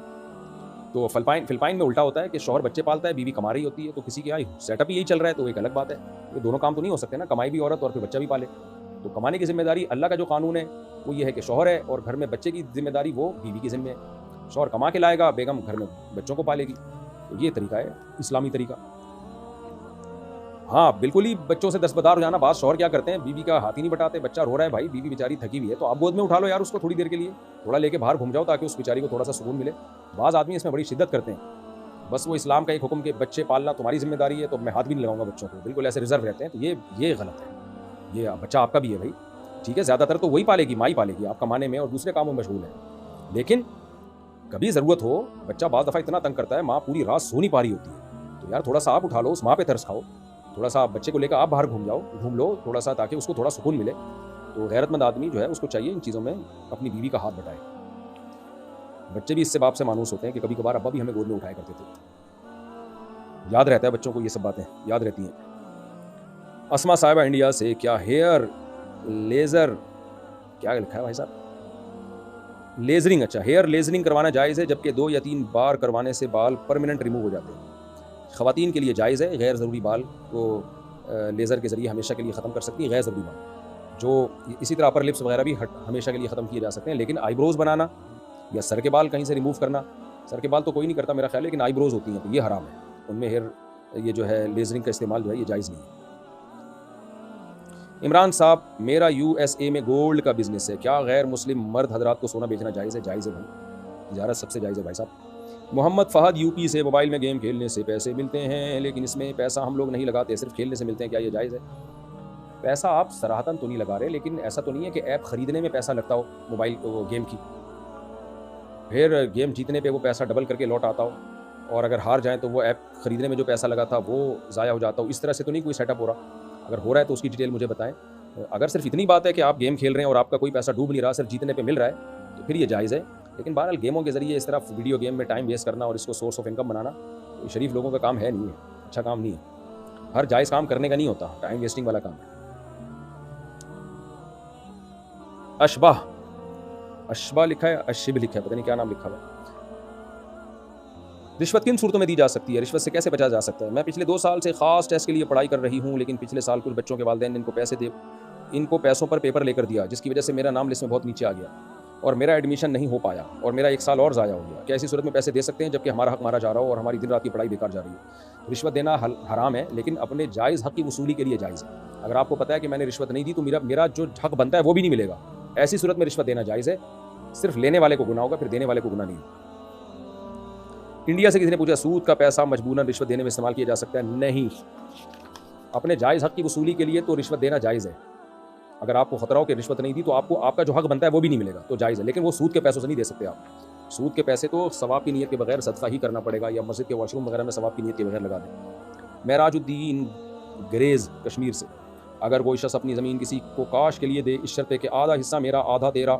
تو فلپائن میں الٹا ہوتا ہے کہ شوہر بچے پالتا ہے، بیوی کما رہی ہوتی ہے. تو کسی کے یہاں سیٹ اپ یہی چل رہا ہے تو ایک الگ بات ہے. یہ دونوں کام تو نہیں ہو سکتے نا، کمائی بھی عورت اور پھر بچہ بھی پالے. تو کمانے کی ذمہ داری اللہ کا جو قانون ہے وہ یہ ہے کہ شوہر ہے، اور گھر میں بچے کی ذمہ داری وہ بیوی کی ذمہ ہے. شوہر کما کے لائے گا، بیگم گھر میں بچوں کو پالے گی. تو یہ طریقہ ہے اسلامی طریقہ. ہاں بالکل ہی بچوں سے دستبردار ہو جانا. بعض شوہر کیا کرتے ہیں, بیوی کا ہاتھ ہی نہیں بٹاتے, بچہ رو رہا ہے بھائی, بیوی بیچاری تھکی ہوئی ہے, تو آپ گود میں اٹھا لو یار اس کو تھوڑی دیر کے لیے, تھوڑا لے کے باہر گھوم جاؤ تاکہ اس بیچاری کو تھوڑا سا سکون ملے. بعض آدمی اس میں بڑی شدت کرتے ہیں, بس وہ اسلام کا ایک حکم کہ بچے پالنا تمہاری ذمہ داری ہے, تو میں ہاتھ بھی نہیں لگاؤں گا بچوں کو, بالکل ایسے ریزرو رہتے ہیں. تو یہ غلط ہے. یہ بچہ آپ کا بھی ہے بھائی, ٹھیک ہے, زیادہ تر تو وہی پالے گی, ماں ہی پالے گی, آپ کمانے میں اور دوسرے کاموں میں مشغول ہے. لیکن کبھی ضرورت ہو, بچہ بعض دفعہ اتنا تنگ کرتا ہے, ماں پوری رات سو نہیں پا رہی ہوتی ہے, تو یار تھوڑا سا آپ اٹھا لو, اس ماں پہ ترس کھاؤ, تھوڑا سا بچے کو لے کر آپ باہر گھوم لو تھوڑا سا, تاکہ اس کو تھوڑا سکون ملے. تو غیرت مند آدمی جو ہے اس کو چاہیے ان چیزوں میں اپنی بیوی کا ہاتھ بٹائے. بچے بھی اس سے باپ سے مانوس ہوتے ہیں کہ کبھی کبھار ابا بھی ہمیں گود میں اٹھایا کرتے تھے. یاد رہتا ہے بچوں کو, یہ سب باتیں یاد رہتی ہیں. اسما صاحبہ انڈیا سے, کیا ہیئر لیزر, کیا لکھا ہے بھائی صاحب, لیزرنگ, اچھا ہیئر لیزرنگ کروانا جائز ہے, جبکہ 2 یا 3 بار کروانے سے بال پرماننٹ ریموو ہو جاتے ہیں. خواتین کے لیے جائز ہے, غیر ضروری بال کو لیزر کے ذریعے ہمیشہ کے لیے ختم کر سکتی ہیں, غیر ضروری بال جو, اسی طرح اپر لپس وغیرہ بھی ہمیشہ کے لیے ختم کیے جا سکتے ہیں. لیکن آئی بروز بنانا یا سر کے بال کہیں سے ریموو کرنا, سر کے بال تو کوئی نہیں کرتا میرا خیال ہے, لیکن آئی بروز ہوتی ہیں تو یہ حرام ہے, ان میں ہیئر یہ جو ہے لیزرنگ کا استعمال جو ہے یہ جائز نہیں ہے. عمران صاحب, میرا USA میں گولڈ کا بزنس ہے, کیا غیر مسلم مرد حضرات کو سونا بیچنا جائز ہے؟ جائز ہے بھائی, تجارت سب سے جائز ہے بھائی صاحب. محمد فہد UP سے, موبائل میں گیم کھیلنے سے پیسے ملتے ہیں لیکن اس میں پیسہ ہم لوگ نہیں لگاتے, صرف کھیلنے سے ملتے ہیں, کیا یہ جائز ہے؟ پیسہ آپ صراحتاً تو نہیں لگا رہے, لیکن ایسا تو نہیں ہے کہ ایپ خریدنے میں پیسہ لگتا ہو موبائل گیم کی, پھر گیم جیتنے پہ وہ پیسہ ڈبل کر کے لوٹ آتا ہو, اور اگر ہار جائیں تو وہ ایپ خریدنے میں جو پیسہ لگا تھا وہ ضائع ہو جاتا ہو. اس طرح سے تو نہیں کوئی سیٹ اپ ہو رہا, اگر ہو رہا ہے تو اس کی ڈیٹیل مجھے بتائیں. اگر صرف اتنی بات ہے کہ آپ گیم کھیل رہے ہیں اور آپ کا کوئی پیسہ ڈوب نہیں رہا, صرف جیتنے پہ مل رہا ہے, تو پھر یہ جائز ہے. لیکن بہرحال گیموں کے ذریعے اس طرح ویڈیو گیم میں ٹائم ویسٹ کرنا اور اس کو سورس آف انکم بنانا شریف لوگوں کا کام ہے نہیں ہے, اچھا کام نہیں ہے, ہر جائز کام کرنے کا نہیں ہوتا, ٹائم ویسٹنگ والا کام ہے. اشبہ لکھا ہے, اشب لکھا ہے, پتہ نہیں کیا نام لکھا ہوا. رشوت کن صورتوں میں دی جا سکتی ہے, رشوت سے کیسے بچا جا سکتا ہے؟ میں پچھلے 2 سال سے خاص ٹیسٹ کے لیے پڑھائی کر رہی ہوں, لیکن پچھلے سال کچھ بچوں کے والدین نے ان کو پیسوں پر پیپر لے کر دیا, جس کی وجہ سے میرا نام لسٹ میں بہت نیچے آ گیا اور میرا ایڈمیشن نہیں ہو پایا اور میرا 1 سال اور ضائع ہو گیا. کیا ایسی صورت میں پیسے دے سکتے ہیں جبکہ ہمارا حق مارا جا رہا ہو اور ہماری دن رات کی پڑھائی بیکار جا رہی ہے؟ رشوت دینا حرام ہے, لیکن اپنے جائز حق کی وصولی کے لیے جائز ہے. اگر آپ کو پتہ ہے کہ میں نے رشوت نہیں دی تو میرا جو حق بنتا ہے وہ بھی نہیں ملے گا, ایسی صورت میں رشوت دینا جائز ہے. صرف لینے والے کو گناہ ہوگا, پھر دینے والے کو گناہ نہیں. انڈیا سے کسی نے پوچھا, سود کا پیسہ مجبوراً رشوت دینے میں استعمال کیا جا سکتا ہے؟ نہیں, اپنے جائز حق کی وصولی کے لیے تو رشوت دینا جائز ہے. اگر آپ کو خطرہ ہو کہ رشوت نہیں دی تو آپ کا جو حق بنتا ہے وہ بھی نہیں ملے گا, تو جائز ہے. لیکن وہ سود کے پیسوں سے نہیں دے سکتے آپ. سود کے پیسے تو ثواب کی نیت کے بغیر صدقہ ہی کرنا پڑے گا, یا مسجد کے واش روم وغیرہ میں ثواب کی نیت کے بغیر لگا دیں. معراج الدین گریز کشمیر سے, اگر کوئی شخص اپنی زمین کسی کو کاش کے لیے دے اس شرط پہ کہ آدھا حصہ میرا آدھا تیرا,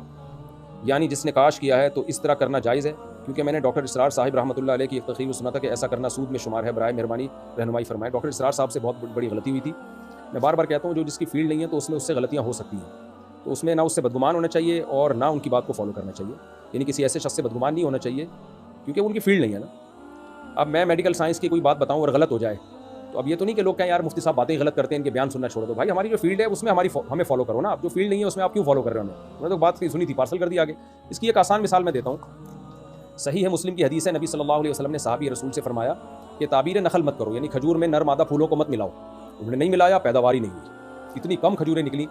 یعنی جس نے کاش کیا ہے, تو اس طرح کرنا جائز ہے؟ کیونکہ میں نے ڈاکٹر اسرار صاحب رحمۃ اللہ علیہ کی ایک تقریر میں سنا تھا کہ ایسا کرنا سود میں شمار ہے, برائے مہربانی رہنمائی فرمائیں. ڈاکٹر اسرار صاحب سے بہت بڑی غلطی ہوئی تھی. میں بار بار کہتا ہوں جو جس کی فیلڈ نہیں ہے تو اس میں اس سے غلطیاں ہو سکتی ہیں, تو اس میں نہ اس سے بدگمان ہونا چاہیے اور نہ ان کی بات کو فالو کرنا چاہیے. یعنی کسی ایسے شخص سے بدگمان نہیں ہونا چاہیے کیونکہ ان کی فیلڈ نہیں ہے نا. اب میں میڈیکل سائنس کی کوئی بات بتاؤں اور غلط ہو جائے تو اب یہ تو نہیں کہ لوگ کہیں یار مفتی صاحب باتیں غلط کرتے ہیں, ان کے بیان سننا چھوڑ دو. بھائی ہماری جو فیلڈ ہے اس میں ہمیں فالو کرو نا. اب جو فیلڈ نہیں ہے اس میں آپ کیوں فالو کر رہے ہو؟ انہوں نے تو بات سنی تھی, پارسل کر دی آگے. اس کی ایک آسان مثال میں دیتا ہوں. صحیح ہے مسلم کی حدیث ہے, نبی صلی اللہ علیہ وسلم نے صحابی رسول سے فرمایا کہ تعبیر نخل مت کرو, یعنی کھجور میں نر مادہ پھولوں کو مت ملاؤ. انہوں نے نہیں ملایا, پیداوار ہی نہیں ہوئی, اتنی کم کھجوریں نکلی.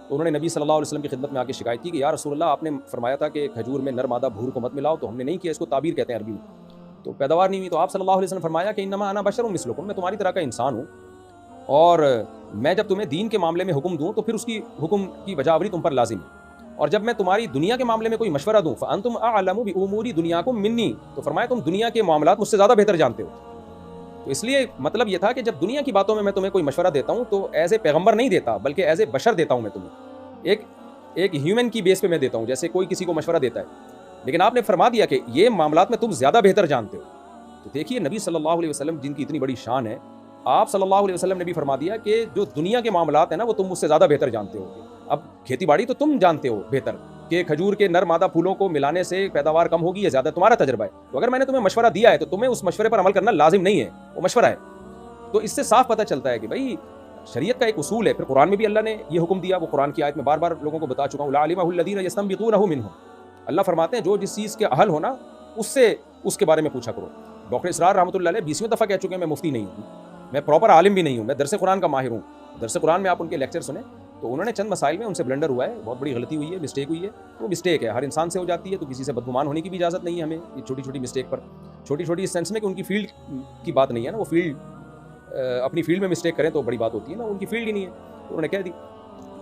تو انہوں نے نبی صلی اللہ علیہ وسلم کی خدمت میں آ کے شکایت کی کہ یا رسول اللہ, آپ نے فرمایا تھا کہ کھجور میں نر مادہ بھور کو مت ملاؤ, تو ہم نے نہیں کیا, اس کو تعبیر کہتے ہیں عربی میں, تو پیداوار نہیں ہوئی. تو آپ صلی اللہ علیہ وسلم فرمایا کہ انما انا بشر مثلکم, میں تمہاری طرح کا انسان ہوں, اور میں جب تمہیں دین کے معاملے میں حکم دوں تو پھر اس کی حکم کی بجاوری تم پر لازم ہے, اور جب میں تمہاری دنیا کے معاملے میں کوئی مشورہ دوں فانتم اعلم بامور دنیاکم منی, تو فرمایا تم دنیا کے معاملات مجھ سے زیادہ بہتر جانتے ہو. تو اس لیے مطلب یہ تھا کہ جب دنیا کی باتوں میں تمہیں کوئی مشورہ دیتا ہوں تو ایز اے پیغمبر نہیں دیتا, بلکہ ایز اے بشر دیتا ہوں. میں تمہیں ایک ہیومن کی بیس پہ میں دیتا ہوں, جیسے کوئی کسی کو مشورہ دیتا ہے. لیکن آپ نے فرما دیا کہ یہ معاملات میں تم زیادہ بہتر جانتے ہو. تو دیکھیے نبی صلی اللہ علیہ وسلم جن کی اتنی بڑی شان ہے, آپ صلی اللہ علیہ وسلم نے بھی فرما دیا کہ جو دنیا کے معاملات ہیں نا وہ تم مجھ سے زیادہ بہتر جانتے ہو. اب کھیتی باڑی تو تم جانتے ہو بہتر کہ کھجور کے نر مادہ پھولوں کو ملانے سے پیداوار کم ہوگی یا زیادہ, تمہارا تجربہ ہے. تو اگر میں نے تمہیں مشورہ دیا ہے تو تمہیں اس مشورے پر عمل کرنا لازم نہیں ہے, وہ مشورہ ہے. تو اس سے صاف پتہ چلتا ہے کہ بھائی شریعت کا ایک اصول ہے. پھر قرآن میں بھی اللہ نے یہ حکم دیا, وہ قرآن کی آیت میں بار بار لوگوں کو بتا چکا ہوں, لعلمہ الذین یستنبطونہ منہم. اللہ فرماتے ہیں جو جس چیز کے اہل ہونا اس سے اس کے بارے میں پوچھا کرو. ڈاکٹر اسرار رحمۃ اللہ علیہ 20ویں دفعہ کہہ چکے ہیں میں مفتی نہیں ہوں, میں پراپر عالم بھی نہیں ہوں, میں درس قرآن کا ماہر ہوں. درس قرآن میں آپ ان کے لیکچر سنیں تو انہوں نے چند مسائل میں ان سے بلنڈر ہوا ہے, بہت بڑی غلطی ہوئی ہے, مسٹیک ہوئی ہے. وہ مسٹیک ہے, ہر انسان سے ہو جاتی ہے, تو کسی سے بدگمان ہونے کی بھی اجازت نہیں ہے ہمیں یہ چھوٹی چھوٹی مسٹیک پر. چھوٹی چھوٹی اس سینس میں کہ ان کی فیلڈ کی بات نہیں ہے نا, وہ فیلڈ اپنی فیلڈ میں مسٹیک کریں تو بڑی بات ہوتی ہے نا, ان کی فیلڈ ہی نہیں ہے, تو انہوں نے کہہ دی.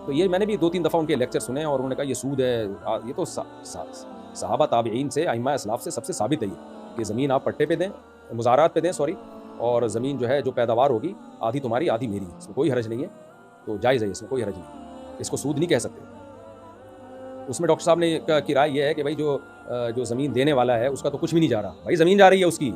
تو یہ میں نے بھی 2-3 دفعہ ان کے لیکچر سنے اور انہوں نے کہا یہ سود ہے. یہ تو صحابہ تابعین سے, ائمہ اسلاف سے سب سے ثابت ہے یہ کہ زمین آپ پٹے پہ دیں, مزارات پہ دیں سوری, اور زمین جو ہے جو پیداوار ہوگی آدھی تمہاری آدھی میری, اس میں کوئی حرج نہیں ہے, تو جائز ہے, اس میں کوئی حرج نہیں ہے, اس کو سود نہیں کہہ سکتے. اس میں ڈاکٹر صاحب نے کی رائے یہ ہے کہ بھائی جو زمین دینے والا ہے اس کا تو کچھ بھی نہیں جا رہا, بھائی زمین جا رہی ہے اس کی,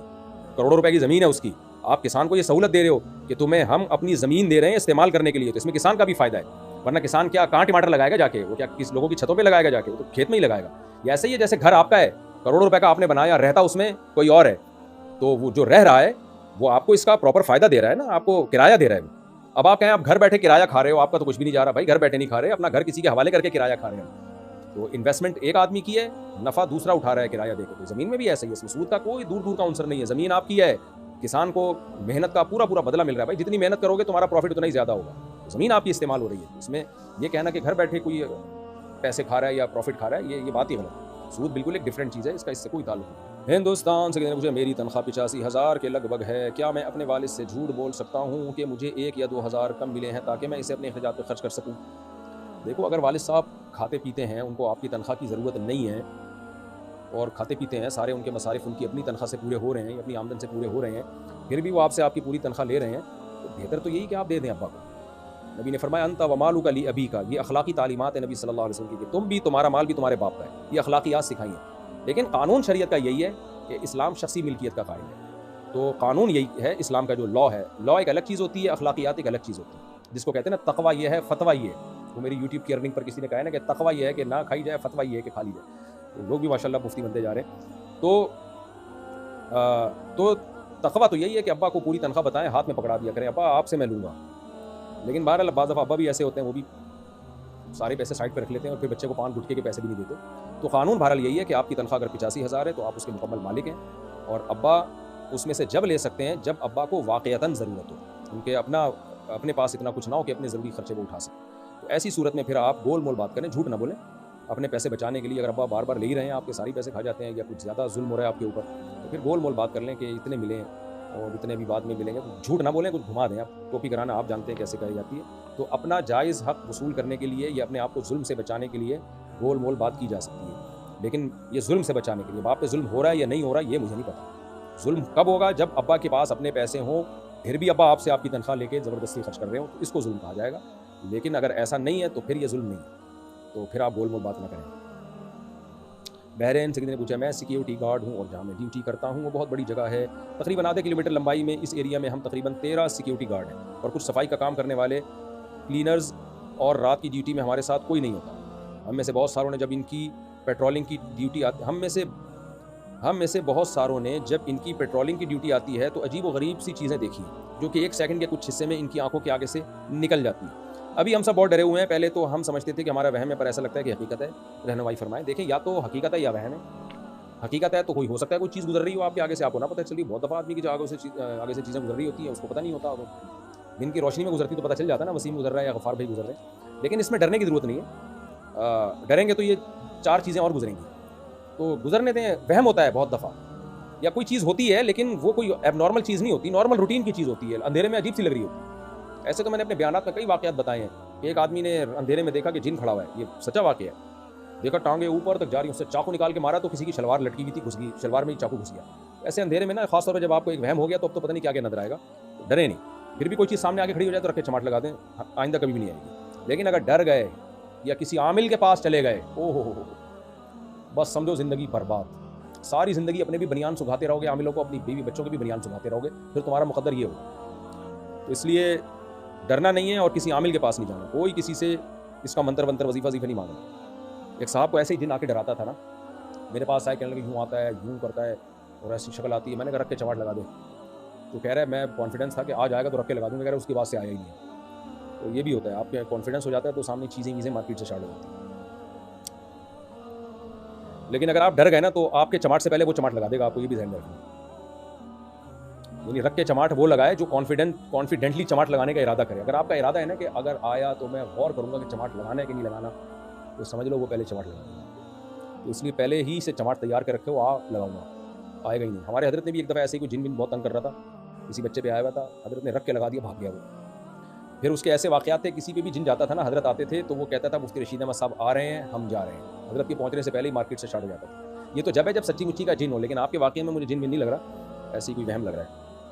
کروڑوں روپے کی زمین ہے اس کی, آپ کسان کو یہ سہولت دے رہے ہو کہ تمہیں ہم اپنی زمین دے رہے ہیں استعمال کرنے کے لیے, تو اس میں کسان کا بھی فائدہ ہے. ورنہ کسان کیا کہاں ٹماٹر لگائے گا جا کے, وہ کیا کس لوگوں کی چھتوں پہ لگائے گا جا کے, وہ تو کھیت میں ہی لگائے گا. یہ ایسے ہی ہے جیسے گھر آپ کا ہے, کروڑوں روپے کا آپ نے بنایا, رہتا اس میں کوئی اور ہے, تو وہ جو رہ رہا ہے وہ آپ کو اس کا پراپر فائدہ دے رہا ہے نا, آپ کو کرایہ دے رہا ہے. اب آپ کہیں آپ گھر بیٹھے کرایہ کھا رہے ہو, آپ کا تو کچھ بھی نہیں جا رہا, بھائی گھر بیٹھے نہیں کھا رہے, اپنا گھر کسی کے حوالے کر کے کرایہ کھا رہے ہیں. تو انویسٹمنٹ ایک آدمی کی ہے, نفع دوسرا اٹھا رہا ہے کرایہ دے کے. تو زمین میں بھی ایسا ہی ہے, اس میں سود کا کوئی دور دور کا عنصر نہیں ہے. زمین آپ کی ہے, کسان کو محنت کا پورا پورا بدلہ مل رہا ہے. بھائی جتنی محنت کرو گے تمہارا پروفٹ اتنا ہی زیادہ ہوگا. زمین آپ کی استعمال ہو رہی ہے, اس میں یہ کہنا کہ گھر بیٹھے کوئی پیسے کھا رہا ہے یا پروفٹ کھا رہا ہے, یہ بات ہی غلط ہے. سود بالکل ایک ڈفرینٹ چیز ہے, اس کا اس سے کوئی تعلق نہیں. ہندوستان سے مجھے میری تنخواہ 85,000 کے لگ بھگ ہے, کیا میں اپنے والد سے جھوٹ بول سکتا ہوں کہ مجھے 1 یا 2 ہزار کم ملے ہیں تاکہ میں اسے اپنے اخراجات پہ خرچ کر سکوں؟ دیکھو, اگر والد صاحب کھاتے پیتے ہیں, ان کو آپ کی تنخواہ کی ضرورت نہیں ہے, اور کھاتے پیتے ہیں, سارے ان کے مصارف ان کی اپنی تنخواہ سے پورے ہو رہے ہیں, اپنی آمدن سے پورے ہو رہے ہیں, پھر بھی وہ آپ سے آپ کی پوری تنخواہ لے رہے ہیں, تو بہتر تو یہی کہ آپ دے دیں ابا کو. نبی نے فرمایا انت ومالک لابیک, یہ اخلاقی تعلیمات ہے نبی صلی اللہ علیہ وسلم کی, کہ تم بھی, تمہارا مال بھی تمہارے باپ کا ہے. یہ اخلاقیات سکھائی ہیں. لیکن قانون شریعت کا یہی ہے کہ اسلام شخصی ملکیت کا قائل ہے. تو قانون یہی ہے اسلام کا جو لا ہے, لا ایک الگ چیز ہوتی ہے, اخلاقیات ایک الگ چیز ہوتی ہے, جس کو کہتے ہیں نا تقویٰ یہ ہے, فتویٰ یہ ہے. وہ میری یوٹیوب کی ارننگ پر کسی نے کہا ہے نا کہ تقویٰ یہ ہے کہ نہ کھائی جائے, فتویٰ یہ ہے کہ کھا لی جائے. تو لوگ بھی ماشاءاللہ مفتی بنتے جا رہے ہیں. تو تقویٰ تو یہی ہے کہ ابا کو پوری تنخواہ بتائیں, ہاتھ میں پکڑا دیا کریں, ابا آپ سے میں لوں گا. لیکن بہرحال بعض دفعہ ابا بھی ایسے ہوتے ہیں, وہ بھی سارے پیسے سائڈ پہ رکھ لیتے ہیں اور پھر بچے کو 5 گٹکے کے پیسے بھی نہیں دیتے. تو قانون بہرحال یہی ہے کہ آپ کی تنخواہ اگر 85,000 ہے تو آپ اس کے مکمل مالک ہیں, اور ابا اس میں سے جب لے سکتے ہیں جب ابا کو واقعتاً ضرورت ہو, ان کے اپنے پاس اتنا کچھ نہ ہو کہ اپنے ضروری خرچے وہ اٹھا سکیں. تو ایسی صورت میں پھر آپ گول مول بات کریں, جھوٹ نہ بولیں. اپنے پیسے بچانے کے لیے اگر ابا بار بار لے ہی رہے ہیں, آپ کے سارے پیسے کھا جاتے ہیں, یا کچھ زیادہ ظلم ہو رہا ہے آپ کے اوپر, تو پھر گول مول بات کر لیں کہ اتنے ملیں اور اتنے بھی بعد میں ملیں گے. تو جھوٹ نہ بولیں, کچھ گھما دیں. آپ ٹوپی کرانا آپ جانتے ہیں کیسے کرائی جاتی ہے. تو اپنا جائز حق وصول کرنے کے لیے یا اپنے آپ کو ظلم سے بچانے کے لیے گول مول بات کی جا سکتی ہے. لیکن یہ ظلم سے بچانے کے لیے, باپ پہ ظلم ہو رہا ہے یا نہیں ہو رہا ہے یہ مجھے نہیں پتا. ظلم کب ہوگا؟ جب ابا کے پاس اپنے پیسے ہوں, پھر بھی ابا آپ سے آپ کی تنخواہ لے کے زبردستی خرچ کر رہے ہوں, تو اس کو ظلم کہا جائے گا. لیکن اگر ایسا نہیں ہے تو پھر یہ ظلم نہیں ہے, تو پھر آپ گول مول بات نہ کریں. بحرین سے کسی نے پوچھا, میں سیکیورٹی گارڈ ہوں اور جہاں میں ڈیوٹی کرتا ہوں وہ بہت بڑی جگہ ہے, تقریباً آدھے کلومیٹر لمبائی میں. اس ایریا میں ہم تقریباً 13 سیکیورٹی گارڈ ہیں, اور کچھ صفائی کا کام کرنے والے کلینرز, اور رات کی ڈیوٹی میں ہمارے ساتھ کوئی نہیں ہوتا. ہم میں سے بہت ساروں نے جب ان کی پیٹرولنگ کی ڈیوٹی آتی ہم میں سے بہت ساروں نے جب ان کی پیٹرولنگ کی ڈیوٹی آتی ہے تو عجیب و غریب سی چیزیں دیکھی ہیں جو کہ 1 سیکنڈ کے کچھ حصے میں ان کی آنکھوں کے آگے سے نکل جاتی ہیں. ابھی ہم سب بہت ڈرے ہوئے ہیں. پہلے تو ہم سمجھتے تھے کہ ہمارا وہم ہے, پر ایسا لگتا ہے کہ حقیقت ہے. رہنمائی فرمائیں. دیکھیں, یا تو حقیقت ہے یا وہم ہے. حقیقت ہے تو کوئی ہو سکتا ہے کوئی چیز گزر رہی ہو آپ کے آگے سے, آپ کو نہ پتہ چلی. بہت دفعہ آدمی کی جو آگے سے چیزیں گزر رہی ہوتی ہیں اس کو پتہ نہیں ہوتا, دن کی روشنی میں گزرتی تو پتہ چل جاتا ہے نا, وسیم گزر رہا ہے یا غفار بھائی گزر رہے ہیں. لیکن اس میں ڈرنے کی ضرورت نہیں ہے. ڈریں گے تو یہ 4 چیزیں اور گزریں گی, تو گزرنے دیں. وہم ہوتا ہے بہت دفعہ, یا کوئی چیز ہوتی ہے لیکن وہ کوئی ایب نارمل چیز نہیں ہوتی, نارمل روٹین کی چیز ہوتی ہے, اندھیرے میں عجیب سی لگ رہی ہوتی ہے. ایسے تو میں نے اپنے بیانات میں کئی واقعات بتائے ہیں کہ ایک آدمی نے اندھیرے میں دیکھا کہ جن کھڑا ہوا ہے, یہ سچا واقعہ ہے. دیکھا ٹانگیں اوپر تک جا رہی, اس سے چاقو نکال کے مارا تو کسی کی شلوار لٹکی ہوئی تھی, گھس گئی شلوار میں ہی چاقو گھس گیا. ایسے اندھیرے میں نا, خاص طور پہ جب آپ کو ایک وہم ہو گیا تو اب تو پتہ نہیں کیا نظر آئے گا. ڈرے نہیں. پھر بھی کوئی چیز سامنے آ کے کھڑی ہو جائے تو رکھ کے چماٹ لگا دیں, آئندہ کبھی بھی نہیں آئے گی. لیکن اگر ڈر گئے یا کسی عامل کے پاس چلے گئے, او ہو بس سمجھو زندگی برباد. ساری زندگی اپنے بھی بنیان سکھاتے رہو گے, عاملوں کو, اپنی بیوی بچوں کے بھی بنیان سکھاتے رہو گے, پھر تمہارا مقدر یہ ہوگا. تو اس لیے ڈرنا نہیں ہے, اور کسی عامل کے پاس نہیں جانا. کوئی کسی سے اس کا منتر وظیفہ نہیں مانگنا. ایک صاحب کو ایسے ہی جن آ کے ڈراتا تھا نا, میرے پاس آئے, کہنے لگے یوں آتا ہے, یوں کرتا ہے, اور ایسی شکل آتی ہے. میں نے کہا رکھ کے چماٹ لگا دے. تو کہہ رہا ہے میں کانفیڈنس تھا کہ آ جائے گا تو رکھ کے لگا دوں گا. کہہ رہا ہے اس کے بعد سے آیا ہی نہیں. تو یہ بھی ہوتا ہے, آپ کے کانفیڈنس ہو جاتا ہے تو سامنے چیزیں مارکیٹ سے اسٹارٹ ہو جاتی ہیں. لیکن اگر آپ ڈر گئے نا تو آپ کے چماٹ سے پہلے وہ چماٹ لگا دے گا آپ کو, یہ بھی ذہن میں رکھنا. یعنی رکھ کے چماٹ وہ لگائے جو کانفیڈنٹلی چماٹ لگانے کا ارادہ کرے. اگر آپ کا ارادہ ہے نا کہ اگر آیا تو میں غور کروں گا کہ چماٹ لگانا ہے کہ نہیں لگانا, تو سمجھ لو وہ پہلے چماٹ لگانا. تو اس لیے پہلے ہی سے چماٹ تیار کر رکھے ہو, لگاؤں گا, آئے گا ہی نہیں. ہمارے حضرت نے بھی ایک دفعہ ایسے ہی کوئی جن بن بہت تنگ کر رہا تھا, کسی بچے پہ آیا ہوا تھا, حضرت نے رکھ کے لگا دیا, بھاگ گیا وہ. پھر اس کے ایسے واقعات تھے, کسی پہ بھی جن جاتا تھا نا, حضرت آتے تھے تو وہ کہتا تھا مفتی رشید احمد صاحب آ رہے ہیں, ہم جا رہے ہیں. حضرت کے پہنچنے سے پہلے ہی مارکیٹ سے اسٹارٹ ہو جاتا تھا. یہ تو جب ہے جب سچی مچی کا جن ہو, لیکن آپ کے واقعے میں مجھے جن بھی نہیں لگ رہا, ایسی کوئی وہم لگ رہا ہے.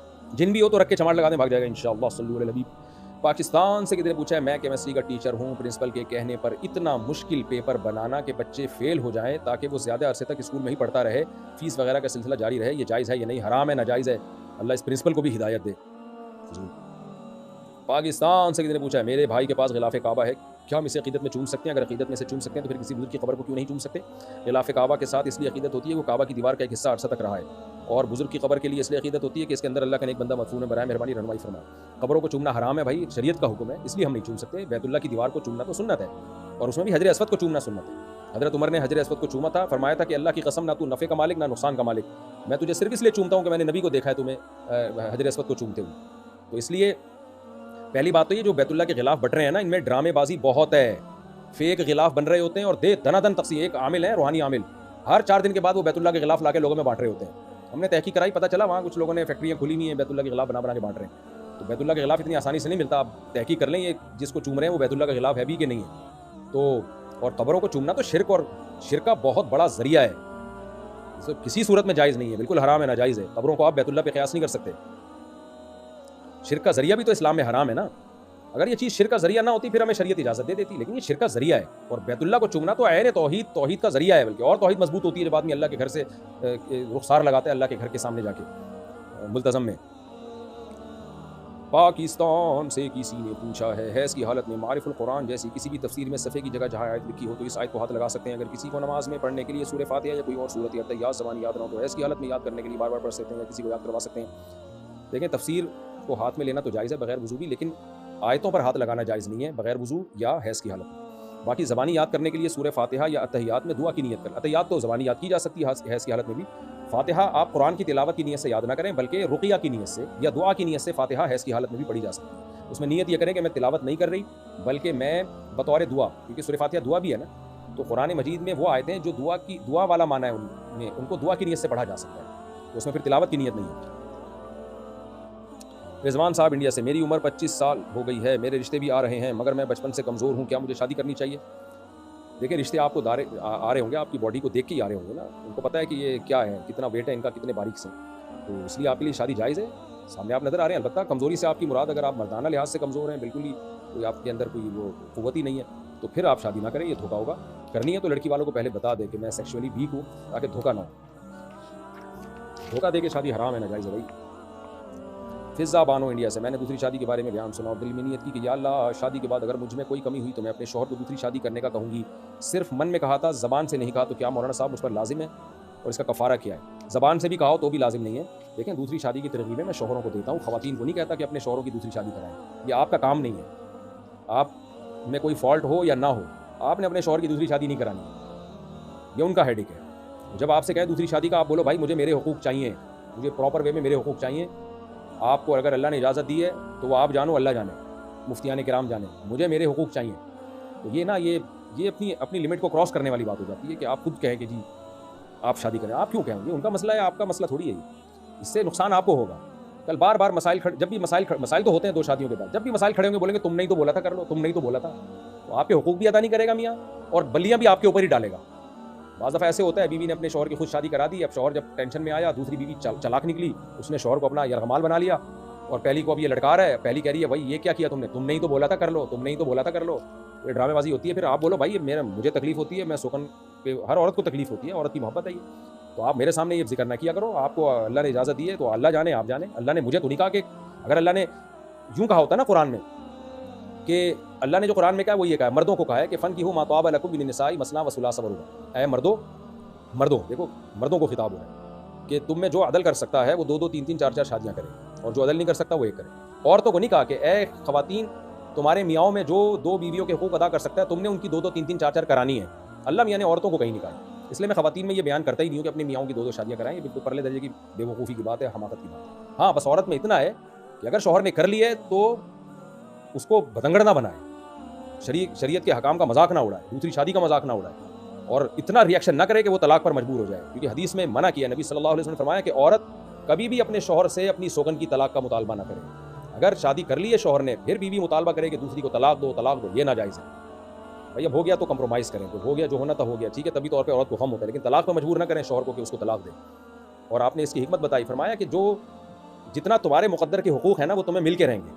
جن بھی ہو تو رکھ کے چماٹ لگا دیں, بھاگ جائے گا انشاءاللہ. صلی اللہ علیہ وسلم. پاکستان سے کسی نے پوچھا ہے, میں کیمسٹری کا ٹیچر ہوں, پرنسپل کے کہنے پر اتنا مشکل پیپر بنانا کہ بچے فیل ہو جائیں تاکہ وہ زیادہ عرصے تک اسکول میں ہی پڑھتا رہے, فیس وغیرہ کا سلسلہ جاری رہے, یہ جائز ہے یا نہیں؟ حرام ہے, ناجائز ہے؟ اللہ اس پرنسپل کو بھی ہدایت دے. پاکستان سے کسی نے پوچھا ہے, میرے بھائی کے پاس غلاف کعبہ ہے, کیا ہم اسے عقیدت میں چوم سکتے ہیں؟ اگر عقیدت میں سے چوم سکتے ہیں تو پھر کسی بزرگ کی قبر کو کیوں نہیں چوم سکتے؟ غلاف کعبہ کے ساتھ اس لیے عقیدت ہوتی ہے وہ کعبہ کی دیوار کا ایک حصہ عرصہ تک رہا ہے, اور بزرگ کی قبر کے لیے اس لیے عقیدت ہوتی ہے کہ اس کے اندر اللہ کا نیک بندہ مدفون ہے, برائے مہربانی رہنمائی فرمائے. قبروں کو چومنا حرام ہے بھائی, شریعت کا حکم ہے, اس لیے ہم نہیں چوم سکتے. بیت اللہ کی دیوار کو چومنا تو سنت ہے, اور اس میں بھی حجر اسود کو چومنا سنت ہے. حضرت عمر نے حجر اسود کو چوما تھا, فرمایا تھا کہ اللہ کی قسم, نہ تو نفع کا مالک نہ نقصان کا مالک, میں تجھے صرف اس لیے چومتا ہوں کہ میں نے نبی کو دیکھا ہے تمہیں حجر اسود کو چومتے ہوئے. تو اس لیے پہلی بات تو یہ جو بیت اللہ کے غلاف بٹ رہے ہیں نا, ان میں ڈرامے بازی بہت ہے, فیک غلاف بن رہے ہوتے ہیں اور دنا دن تقسیم. ایک عامل ہے روحانی عامل, ہر 4 دن کے بعد وہ بیت اللہ کے غلاف لا کے لوگوں میں بانٹ رہے ہوتے ہیں. ہم نے تحقیق کرائی, پتہ چلا وہاں کچھ لوگوں نے فیکٹریاں کھلی ہوئی ہیں, بیت اللہ کے غلاف بنا کے بانٹ رہے ہیں. تو بیت اللہ کے غلاف اتنی آسانی سے نہیں ملتا, آپ تحقیق کر لیں یہ جس کو چوم رہے ہیں وہ بیت اللہ کا غلاف ہے بھی کہ نہیں ہے. تو اور قبروں کو چومنا تو شرک, اور شرک کا بہت بڑا ذریعہ ہے, کسی صورت میں جائز نہیں ہے, بالکل حرام ہے, ناجائز ہے. قبروں کو آپ بیت اللہ پہ قیاس نہیں کر سکتے. شرک کا ذریعہ بھی تو اسلام میں حرام ہے نا. اگر یہ چیز شرک کا ذریعہ نہ ہوتی پھر ہمیں شریعت اجازت دے دیتی, لیکن یہ شرک کا ذریعہ ہے. اور بیت اللہ کو چومنا تو عین توحید کا ذریعہ ہے, بلکہ اور توحید مضبوط ہوتی ہے جب آدمی اللہ کے گھر سے رخسار لگاتا ہے, اللہ کے گھر کے سامنے جا کے ملتزم میں. پاکستان سے کسی نے پوچھا ہے, حیض کی حالت میں معارف القرآن جیسی کسی بھی تفسیر میں صفحے کی جگہ جہاں آیت لکھی ہو تو اس آیت کو ہاتھ لگا سکتے ہیں. اگر کسی کو نماز میں پڑھنے کے لیے سورہ فاتحہ یا کوئی اور سورت یا تحیات زبان یاد نہ ہو تو حیض کی حالت میں یاد کرنے کے لیے بار بار پڑھ سکتے ہیں یا کسی کو یاد کروا سکتے ہیں. دیکھیں, تفسیر کو ہاتھ میں لینا تو جائز ہے بغیر وضو بھی, لیکن آیتوں پر ہاتھ لگانا جائز نہیں ہے بغیر وضو یا حیض کی حالت میں. باقی زبانی یاد کرنے کے لیے سورہ فاتحہ یا اتحیات میں دعا کی نیت کر, اتحیات تو زبانی یاد کی جا سکتی ہے حیض کی حالت میں بھی. فاتحہ آپ قرآن کی تلاوت کی نیت سے یاد نہ کریں بلکہ رقیہ کی نیت سے یا دعا کی نیت سے فاتحہ حیض کی حالت میں بھی پڑھی جا سکتی ہے. اس میں نیت یہ کریں کہ میں تلاوت نہیں کر رہی بلکہ میں بطور دعا, کیونکہ سورہ فاتحہ دعا بھی ہے نا, تو قرآن مجید میں وہ آیتیں جو دعا والا معنی ہے ان کو دعا کی نیت سے پڑھا جا سکتا ہے, تو اس میں پھر تلاوت کی نیت نہیں ہے. رضوان صاحب انڈیا سے, میری عمر 25 سال ہو گئی ہے, میرے رشتے بھی آ رہے ہیں مگر میں بچپن سے کمزور ہوں, کیا مجھے شادی کرنی چاہیے؟ دیکھیں, رشتے آپ کو آ رہے ہوں گے, آپ کی باڈی کو دیکھ کے ہی آ رہے ہوں گے نا, ان کو پتہ ہے کہ یہ کیا ہے, کتنا ویٹ ہے ان کا, کتنے باریک سے, تو اس لیے آپ کے لیے شادی جائز ہے. سامنے آپ نظر آ رہے ہیں, البتہ کمزوری سے آپ کی مراد اگر آپ مردانہ لحاظ سے کمزور ہیں, بالکل ہی کوئی آپ کے اندر کوئی وہ قوت ہی نہیں ہے, تو پھر آپ شادی نہ کریں, یہ دھوکہ ہوگا. کرنی ہے تو لڑکی والوں کو پہلے بتا دے کہ میں سیکشولی ویک ہوں, تاکہ دھوکہ نہ ہو. دھوکہ دے کے شادی حرام ہے, ناجائز ہے بھائی. فضا بانو انڈیا سے, میں نے دوسری شادی کے بارے میں بیان سنا اور دل میں نیت کی کہ یا اللہ شادی کے بعد اگر مجھ میں کوئی کمی ہوئی تو میں اپنے شوہر کو دوسری شادی کرنے کا کہوں گی. صرف من میں کہا تھا, زبان سے نہیں کہا, تو کیا مولانا صاحب مجھ پر لازم ہے اور اس کا کفارہ کیا ہے؟ زبان سے بھی کہا ہو تو بھی لازم نہیں ہے. دیکھیں, دوسری شادی کی ترغیبیں میں شوہروں کو دیتا ہوں, خواتین کو نہیں کہتا کہ اپنے شوہروں کی دوسری شادی کرائیں. یہ آپ کا کام نہیں ہے. آپ میں کوئی فالٹ ہو یا نہ ہو, آپ نے اپنے شوہر کی دوسری شادی نہیں کرانی, یہ ان کا ہیڈک ہے. جب آپ سے کہیں دوسری شادی کا, آپ بولو بھائی مجھے میرے حقوق چاہیے, مجھے پراپر وے میں میرے حقوق چاہیے. آپ کو اگر اللہ نے اجازت دی ہے تو وہ آپ جانو, اللہ جانے, مفتیان کرام جانے, مجھے میرے حقوق چاہیے. تو یہ نا یہ اپنی لمٹ کو کراس کرنے والی بات ہو جاتی ہے کہ آپ خود کہیں کہ جی آپ شادی کریں. آپ کیوں کہیں گے؟ ان کا مسئلہ ہے, آپ کا مسئلہ تھوڑی ہے. اس سے نقصان آپ کو ہوگا. کل بار بار جب بھی مسائل تو ہوتے ہیں 2 شادیوں کے بعد, جب بھی مسائل کھڑے ہوں گے بولیں گے تم نہیں تو بولا تھا کر لو, تم نہیں تو بولا تھا. تو آپ کے حقوق بھی ادا نہیں کرے گا میاں, اور بلیاں بھی آپ کے اوپر ہی ڈالے گا. بعض دفعہ ایسے ہوتا ہے, بیوی نے اپنے شوہر کی خود شادی کرا دی, اب شوہر جب ٹینشن میں آیا, دوسری بیوی چلاک نکلی, اس نے شوہر کو اپنا یرغمال بنا لیا, اور پہلی کو اب یہ لٹکا رہا ہے. پہلی کہہ رہی ہے بھائی یہ کیا کیا تم نے, تم نہیں تو بولا تھا کر لو, تم نہیں تو بولا تھا کر لو. یہ ڈرامے بازی ہوتی ہے. پھر آپ بولو بھائی مجھے تکلیف ہوتی ہے, میں سکن پہ, ہر عورت کو تکلیف ہوتی ہے, عورت کی محبت ہے یہ, تو آپ میرے سامنے یہ ذکر نہ کیا کرو. آپ کو اللہ نے اجازت دی ہے تو اللہ جانے, آپ جانے. اللہ نے مجھے تو نہیں کہا کہ, اگر اللہ نے یوں کہا ہوتا نا قرآن میں, کہ اللہ نے جو قرآن میں کہا وہ یہ کہا ہے, مردوں کو کہا ہے کہ فن کی ہو ما طاب لکم من النساء مثنی و ثلاث ورباع. اے مردوں, دیکھو مردوں کو خطاب ہو رہا ہے کہ تم میں جو عدل کر سکتا ہے وہ 2 3 4 شادیاں کرے, اور جو عدل نہیں کر سکتا وہ ایک کرے. عورتوں کو نہیں کہا کہ اے خواتین تمہارے میاؤں میں جو 2 بیویوں کے حقوق ادا کر سکتا ہے تم نے ان کی 2 3 4 کرانی ہے. اللہ میاں نے عورتوں کو کہیں نہیں کہا. اس لیے میں خواتین میں یہ بیان کرتا ہی نہیں ہوں کہ اپنی میاؤں کی 2 شادیاں کرائیں، یہ بالکل پرلے درجے کی بے وقوفی کی بات ہے، حماقت کی بات ہے. ہاں بس عورت میں اتنا ہے کہ اگر شوہر نے کر لی ہے تو اس کو بتنگڑ نہ بنائے، شریعت کے حکام کا مذاق نہ اڑائے، دوسری شادی کا مذاق نہ اڑائے، اور اتنا ریئیکشن نہ کرے کہ وہ طلاق پر مجبور ہو جائے. کیونکہ حدیث میں منع کیا، نبی صلی اللہ علیہ وسلم نے فرمایا کہ عورت کبھی بھی اپنے شوہر سے اپنی سوگن کی طلاق کا مطالبہ نہ کرے. اگر شادی کر لی ہے شوہر نے، پھر بیوی مطالبہ کرے کہ دوسری کو طلاق دو، یہ ناجائز ہے. بھائی اب ہو گیا تو کمپرومائز کریں، تو ہو گیا جو ہونا تھا ہو گیا، ٹھیک ہے، طبی طور پہ عورت کو غم ہوتا ہے، لیکن طلاق پہ مجبور نہ کریں شوہر کو کہ اس کو طلاق دیں. اور آپ نے اس کی حکمت بتائی، فرمایا کہ جو جتنا تمہارے مقدر کے حقوق ہیں نا وہ تمہیں مل کے رہیں گے.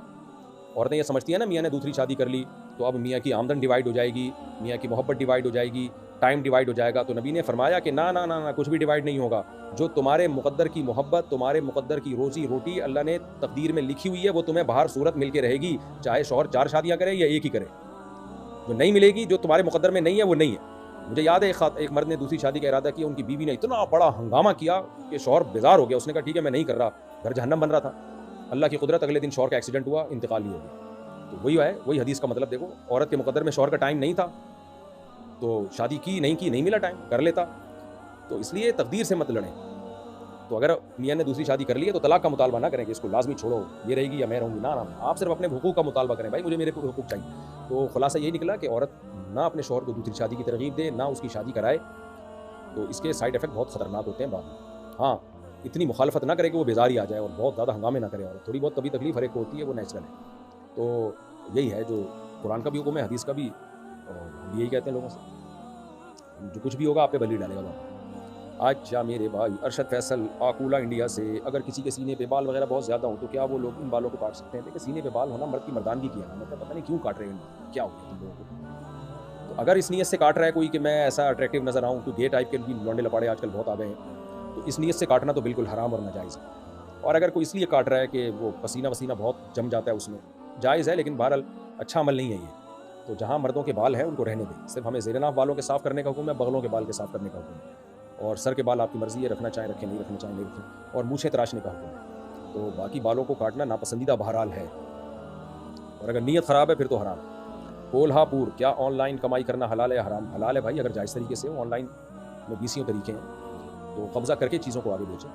عورتیں یہ سمجھتی ہیں نا میاں نے دوسری شادی کر لی تو اب میاں کی آمدن ڈیوائڈ ہو جائے گی، میاں کی محبت ڈیوائڈ ہو جائے گی، ٹائم ڈیوائڈ ہو جائے گا. تو نبی نے فرمایا کہ نہ نہ نہ، کچھ بھی ڈیوائڈ نہیں ہوگا. جو تمہارے مقدر کی محبت، تمہارے مقدر کی روزی روٹی اللہ نے تقدیر میں لکھی ہوئی ہے وہ تمہیں باہر صورت مل کے رہے گی، چاہے شوہر 4 شادیاں کرے یا ایک ہی کرے. جو نہیں ملے گی، جو تمہارے مقدر میں نہیں ہے وہ نہیں ہے. مجھے یاد ہے ایک مرد نے دوسری شادی کا ارادہ کیا، ان کی بیوی نے اتنا بڑا ہنگامہ کیا کہ شوہر بیزار ہو گیا. اس نے کہا ٹھیک ہے میں نہیں کر رہا، گھر جہنم بن رہا تھا. اللہ کی قدرت، اگلے دن شوہر کا ایکسیڈنٹ ہوا، انتقال ہی ہو گیا. تو وہی حدیث کا مطلب دیکھو، عورت کے مقدر میں شوہر کا ٹائم نہیں تھا تو شادی کی نہیں ملا ٹائم، کر لیتا. تو اس لیے تقدیر سے مت لڑیں. تو اگر میاں نے دوسری شادی کر لی ہے تو طلاق کا مطالبہ نہ کریں کہ اس کو لازمی چھوڑو، یہ رہے گی یا میں رہوں گی. نہ آپ صرف اپنے حقوق کا مطالبہ کریں، بھائی مجھے میرے حقوق چاہیے. تو خلاصہ یہی نکلا کہ عورت نہ اپنے شوہر کو دوسری شادی کی ترغیب دے، نہ اس کی شادی کرائے. تو اس کے سائیڈ ایفیکٹ بہت خطرناک ہوتے ہیں بعد میں. ہاں اتنی مخالفت نہ کرے کہ وہ بیزاری آ جائے اور بہت زیادہ ہنگامے نہ کرے. اور تھوڑی بہت کبھی تکلیف ہر ایک کو ہوتی ہے، وہ نیچرل ہے. تو یہی ہے جو قرآن کا بھی حکم ہے، حدیث کا بھی، اور ہم یہی کہتے ہیں لوگوں سے جو کچھ بھی ہوگا آپ پہ بلی ڈالے گا. اچھا میرے بھائی ارشد فیصل آکولا انڈیا سے، اگر کسی کے سینے پہ بال وغیرہ بہت زیادہ ہوں تو کیا وہ لوگ ان بالوں کو کاٹ سکتے ہیں؟ دیکھیں سینے پہ بال ہونا مرد کی مردانگی کی ہے، مطلب پتہ نہیں کیوں کاٹ رہے ہیں، کیا ہو گیا تم لوگوں کو. تو اگر اس نیت سے کاٹ رہا ہے کوئی کہ میں ایسا اٹریکٹیو نظر آؤں، تو گے ٹائپ کے بھی لونڈے لپاڑے آج کل بہت آ گئے ہیں، تو اس نیت سے کاٹنا تو بالکل حرام اور ناجائز ہے. اور اگر کوئی اس لیے کاٹ رہا ہے کہ وہ پسینہ وسینہ بہت جم جاتا ہے اس میں، جائز ہے، لیکن بہرحال اچھا عمل نہیں ہے یہ. تو جہاں مردوں کے بال ہیں ان کو رہنے دیں. صرف ہمیں زیر ناف بالوں کے صاف کرنے کا حکم ہے، بغلوں کے بال کے صاف کرنے کا حکم ہے. اور سر کے بال آپ کی مرضی ہے، رکھنا چاہیں رکھیں، نہیں رکھنا چاہیں نہیں رکھیں. اور مونچھیں تراشنے کا حکم ہے. تو باقی بالوں کو کاٹنا ناپسندیدہ بہرحال ہے، اور اگر نیت خراب ہے پھر تو حرام. کولہا پور، کیا آن لائن کمائی کرنا حلال ہے یا حرام؟ حلال ہے بھائی، اگر جائز طریقے سے ہو. آن لائن میں 20 طریقے ہیں، تو قبضہ کر کے چیزوں کو آگے بیچیں.